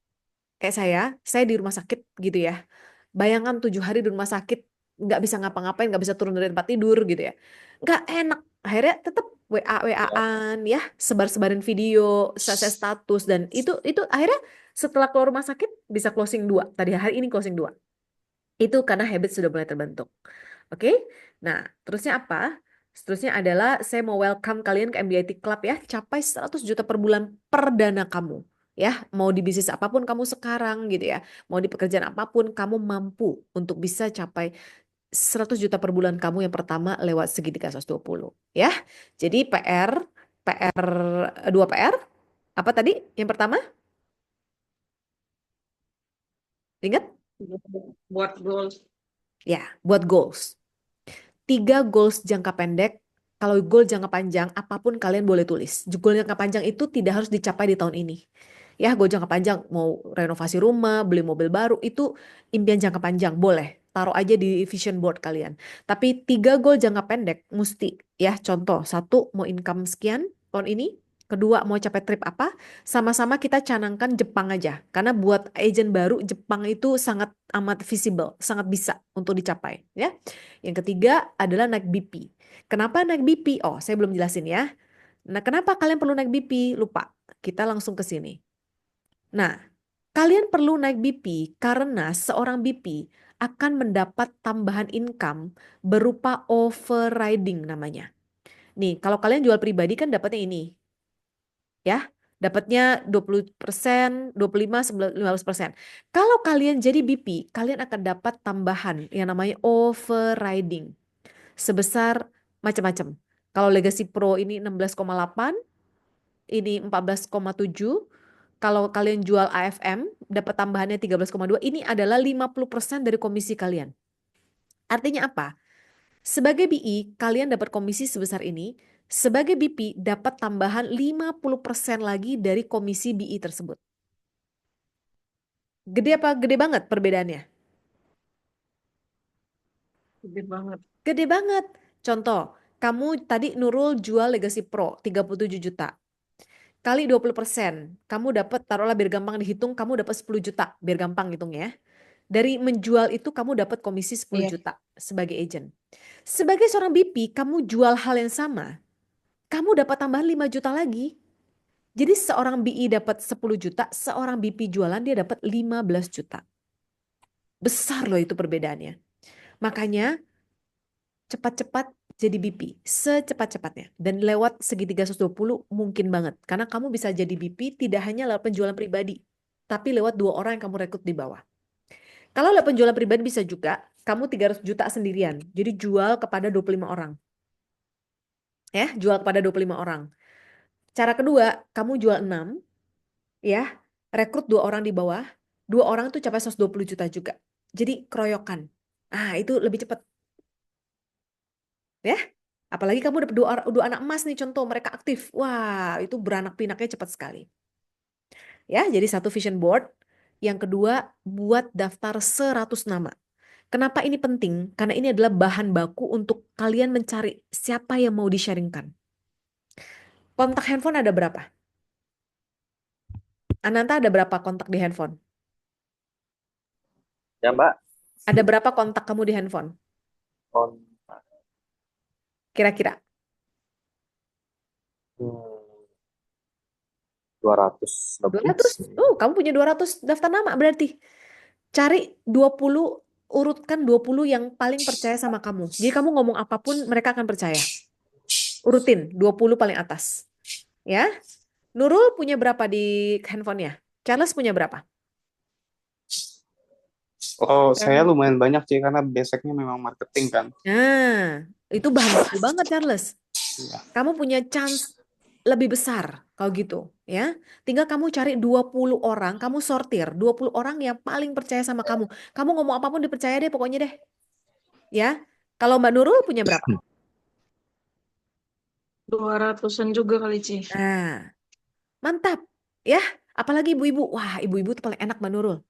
Kayak saya di rumah sakit gitu ya. Bayangkan 7 hari di rumah sakit nggak bisa ngapa-ngapain, nggak bisa turun dari tempat tidur gitu ya. Nggak enak. Akhirnya tetap WA-WA-an ya, sebar-sebarin video, share status dan itu akhirnya setelah keluar rumah sakit bisa closing 2. Tadi hari ini closing 2. Itu karena habit sudah mulai terbentuk. Oke, nah terusnya apa? Seterusnya adalah saya mau welcome kalian ke MDIT Club ya. Capai 100 juta per bulan per dana kamu. Ya, mau di bisnis apapun kamu sekarang gitu ya. Mau di pekerjaan apapun kamu mampu untuk bisa capai 100 juta per bulan kamu yang pertama lewat segitiga 120. Ya, jadi PR 2 PR. Apa tadi yang pertama? Ingat? Buat goals. Ya, buat goals. 3 goals jangka pendek. Kalau goal jangka panjang, apapun kalian boleh tulis. Goal jangka panjang itu tidak harus dicapai di tahun ini. Ya, goal jangka panjang mau renovasi rumah, beli mobil baru, itu impian jangka panjang, boleh. Taruh aja di vision board kalian. Tapi 3 goal jangka pendek mesti ya. Contoh, 1 mau income sekian tahun ini. Kedua mau capai trip apa? Sama-sama kita canangkan Jepang aja. Karena buat agent baru Jepang itu sangat amat visible, sangat bisa untuk dicapai ya. Yang ketiga adalah naik BP. Kenapa naik BP? Oh, saya belum jelasin ya. Nah, kenapa kalian perlu naik BP? Lupa. Kita langsung ke sini. Nah, kalian perlu naik BP karena seorang BP akan mendapat tambahan income berupa overriding namanya. Nih, kalau kalian jual pribadi kan dapatnya ini. Ya, dapatnya 20%, 25, 15%. Kalau kalian jadi BP, kalian akan dapat tambahan yang namanya overriding sebesar macam-macam. Kalau Legacy Pro ini 16,8, ini 14,7. Kalau kalian jual AFM, dapat tambahannya 13,2. Ini adalah 50% dari komisi kalian. Artinya apa? Sebagai BI, kalian dapat komisi sebesar ini. Sebagai BP, dapat tambahan 50% lagi dari komisi BI tersebut. Gede apa? Gede banget perbedaannya? Gede banget. Gede banget. Contoh, kamu tadi Nurul jual Legacy Pro 37 juta. Kali 20%, kamu dapat, taruhlah biar gampang dihitung, kamu dapat 10 juta, biar gampang hitungnya. Dari menjual itu kamu dapat komisi 10 Iya. juta sebagai agent. Sebagai seorang BP, kamu jual hal yang sama, kamu dapat tambahan 5 juta lagi. Jadi seorang BI dapat 10 juta, seorang BP jualan dia dapat 15 juta. Besar loh itu perbedaannya. Makanya cepat-cepat jadi BP, secepat-cepatnya. Dan lewat segitiga 120 mungkin banget. Karena kamu bisa jadi BP tidak hanya lewat penjualan pribadi, tapi lewat 2 orang yang kamu rekrut di bawah. Kalau lewat penjualan pribadi bisa juga, kamu 300 juta sendirian. Jadi jual kepada 25 orang. Ya, jual kepada 25 orang. Cara kedua, kamu jual 6, ya, rekrut 2 orang di bawah, 2 orang itu capai 120 juta juga. Jadi keroyokan. Ah, itu lebih cepat. Ya, apalagi kamu dapat 2 anak emas nih contoh, mereka aktif. Wah, itu beranak pinaknya cepat sekali. ya, jadi satu vision board. Yang kedua, buat daftar 100 nama. Kenapa ini penting? Karena ini adalah bahan baku untuk kalian mencari siapa yang mau di-sharingkan. Kontak handphone ada berapa? Ananta ada berapa kontak di handphone? Ya Mbak, Ada berapa kontak kamu di handphone? kontak. Kira-kira? 200 lebih 200? sih. Kamu punya 200 daftar nama berarti. Cari 20, urutkan 20 yang paling percaya sama kamu. Jadi kamu ngomong apapun mereka akan percaya. Urutin 20 paling atas. Ya. Nurul punya berapa di handphonenya? Charles punya berapa? Oh, saya lumayan banyak sih karena basicnya memang marketing kan. Nah, itu bahan baku banget Charles. Iya. Kamu punya chance lebih besar kalau gitu, ya. Tinggal kamu cari 20 orang, kamu sortir 20 orang yang paling percaya sama kamu. Kamu ngomong apapun dipercaya deh pokoknya deh. Ya. Kalau Mbak Nurul punya berapa? 200-an juga kali, Ci. Nah, mantap. Ya, apalagi ibu-ibu. Wah, ibu-ibu itu paling enak Mbak Nurul.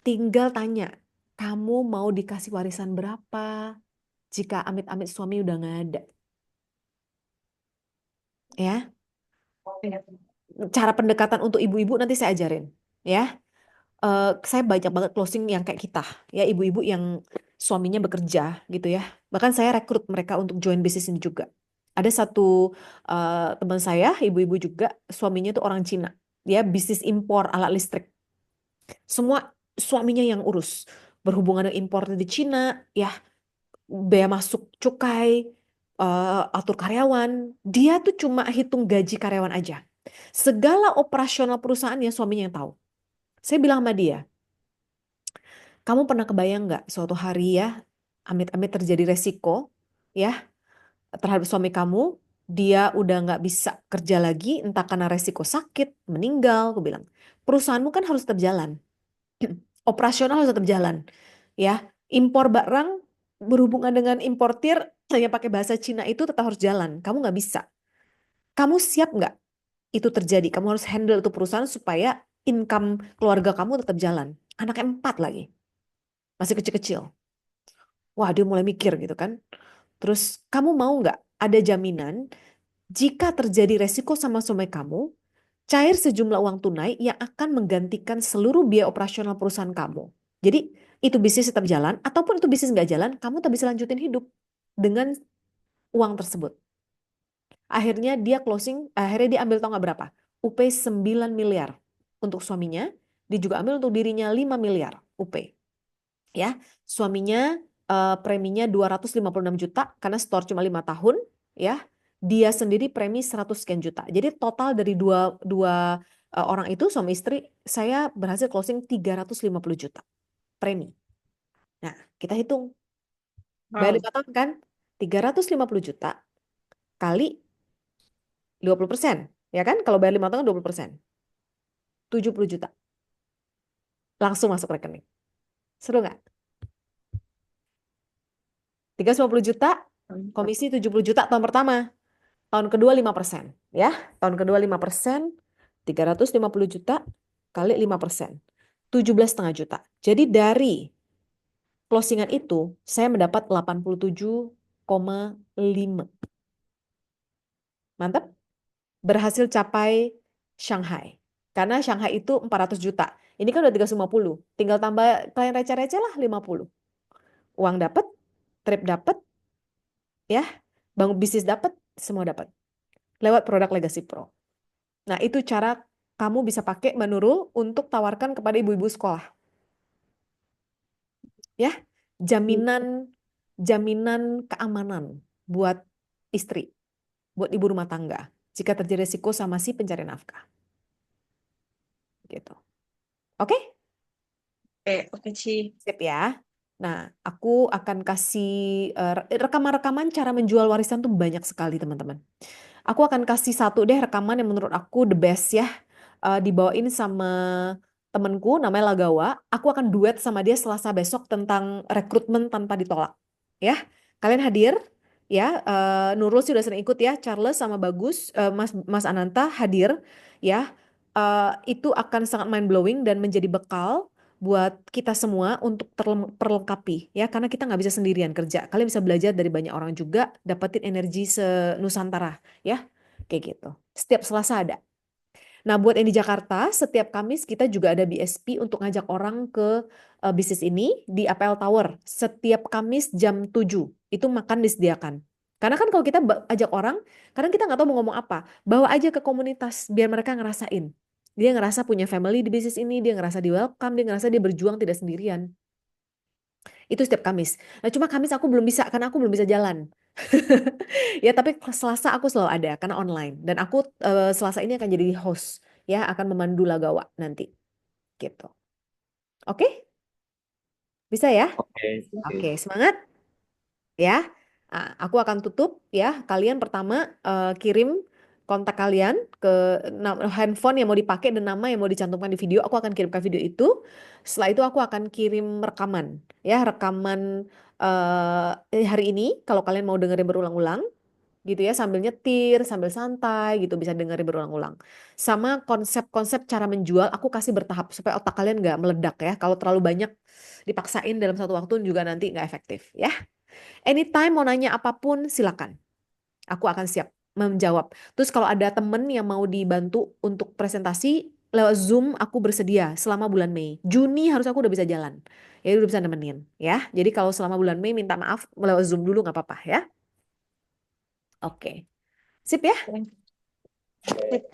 Tinggal tanya, kamu mau dikasih warisan berapa jika amit-amit suami udah nggak ada? Ya, cara pendekatan untuk ibu-ibu nanti saya ajarin. Ya, saya banyak banget closing yang kayak kita, ya ibu-ibu yang suaminya bekerja gitu ya. Bahkan saya rekrut mereka untuk join bisnis ini juga. Ada satu teman saya, ibu-ibu juga, suaminya itu orang Cina. Dia bisnis impor alat listrik. Semua suaminya yang urus. Berhubungan dengan impor di Cina, ya bea masuk cukai, atur karyawan. Dia tuh cuma hitung gaji karyawan aja. Segala operasional perusahaannya suaminya yang tahu. Saya bilang sama dia, kamu pernah kebayang nggak suatu hari ya, amit-amit terjadi resiko ya terhadap suami kamu, dia udah nggak bisa kerja lagi, entah karena resiko sakit, meninggal, aku bilang. Perusahaanmu kan harus tetap jalan. Operasional harus tetap jalan. Ya, impor barang berhubungan dengan importir yang pakai bahasa Cina itu tetap harus jalan. Kamu nggak bisa. Kamu siap nggak itu terjadi? Kamu harus handle itu perusahaan supaya income keluarga kamu tetap jalan. Anaknya 4 lagi, masih kecil-kecil. Wah, dia mulai mikir gitu kan. Terus, kamu mau nggak ada jaminan jika terjadi resiko sama suami kamu, cair sejumlah uang tunai yang akan menggantikan seluruh biaya operasional perusahaan kamu. Jadi, itu bisnis tetap jalan, ataupun itu bisnis nggak jalan, kamu tak bisa lanjutin hidup dengan uang tersebut. Akhirnya dia ambil tau nggak berapa? UP 9 miliar untuk suaminya, dia juga ambil untuk dirinya 5 miliar UP. Ya, suaminya preminya 256 juta karena store cuma 5 tahun, ya. Dia sendiri premi 100 sekian juta. Jadi total dari dua orang itu suami istri, saya berhasil closing 350 juta premi. Nah, kita hitung. Bayar 5 tahun kan? 350 juta kali 20%. Ya kan? Kalau bayar 5 tahun 20%. 70 juta. Langsung masuk rekening. Seru nggak? 350 juta, komisi 70 juta tahun pertama. Tahun kedua 5%. Ya, tahun kedua 5%, 350 juta kali 5%. 17,5 juta. Jadi dari closingan itu, saya mendapat 87,5. Mantap? Berhasil capai Shanghai. Karena Shanghai itu 400 juta. Ini kan udah 350. Tinggal tambah klien receh-receh lah 50. Uang dapat, trip dapat, ya, bangun bisnis dapat, semua dapat. Lewat produk Legacy Pro. Nah, itu cara kamu bisa pakai Mbak Nurul untuk tawarkan kepada ibu-ibu sekolah. Ya, jaminan keamanan buat istri, buat ibu rumah tangga jika terjadi risiko sama si pencari nafkah. Gitu. Oke? Oke, Ci. Sip ya. Nah, aku akan kasih rekaman-rekaman cara menjual warisan tuh banyak sekali, teman-teman. Aku akan kasih satu deh rekaman yang menurut aku the best ya. Dibawain sama temenku namanya Lagawa. Aku akan duet sama dia Selasa besok tentang rekrutmen tanpa ditolak. Ya, kalian hadir ya. Nurul sih udah sering ikut ya. Charles sama Bagus, Mas Ananta hadir ya. itu akan sangat mind blowing dan menjadi bekal buat kita semua untuk terlengkapi ya, karena kita nggak bisa sendirian kerja. Kalian bisa belajar dari banyak orang juga, dapetin energi senusantara ya, kayak gitu. Setiap Selasa ada. Nah, buat yang di Jakarta, setiap Kamis kita juga ada BSP untuk ngajak orang ke bisnis ini di APL Tower. Setiap Kamis jam 7, itu makan disediakan. Karena kan kalau kita ajak orang, kadang kita nggak tahu mau ngomong apa. Bawa aja ke komunitas, biar mereka ngerasain. Dia ngerasa punya family di bisnis ini, dia ngerasa di welcome, dia ngerasa dia berjuang tidak sendirian. Itu setiap Kamis. Nah, cuma Kamis aku belum bisa, karena aku belum bisa jalan. Ya, tapi Selasa aku selalu ada karena online, dan aku Selasa ini akan jadi host ya, akan memandu Lagawa nanti gitu. Oke, bisa ya? Oke. Oke, semangat ya. Aku akan tutup ya. Kalian pertama kirim kontak kalian ke handphone yang mau dipakai dan nama yang mau dicantumkan di video. Aku akan kirimkan video itu. Setelah itu aku akan kirim rekaman ya, rekaman hari ini kalau kalian mau dengerin berulang-ulang gitu ya, sambil nyetir, sambil santai gitu, bisa dengerin berulang-ulang. Sama konsep-konsep cara menjual aku kasih bertahap supaya otak kalian nggak meledak ya. Kalau terlalu banyak dipaksain dalam satu waktu juga nanti nggak efektif ya. Anytime mau nanya apapun silakan. Aku akan siap menjawab. Terus kalau ada temen yang mau dibantu untuk presentasi lewat Zoom, aku bersedia selama bulan Mei. Juni harus aku udah bisa jalan. Ya udah bisa nemenin ya. Jadi kalau selama bulan Mei minta maaf lewat Zoom dulu nggak apa-apa ya. Oke. Sip ya? Sip.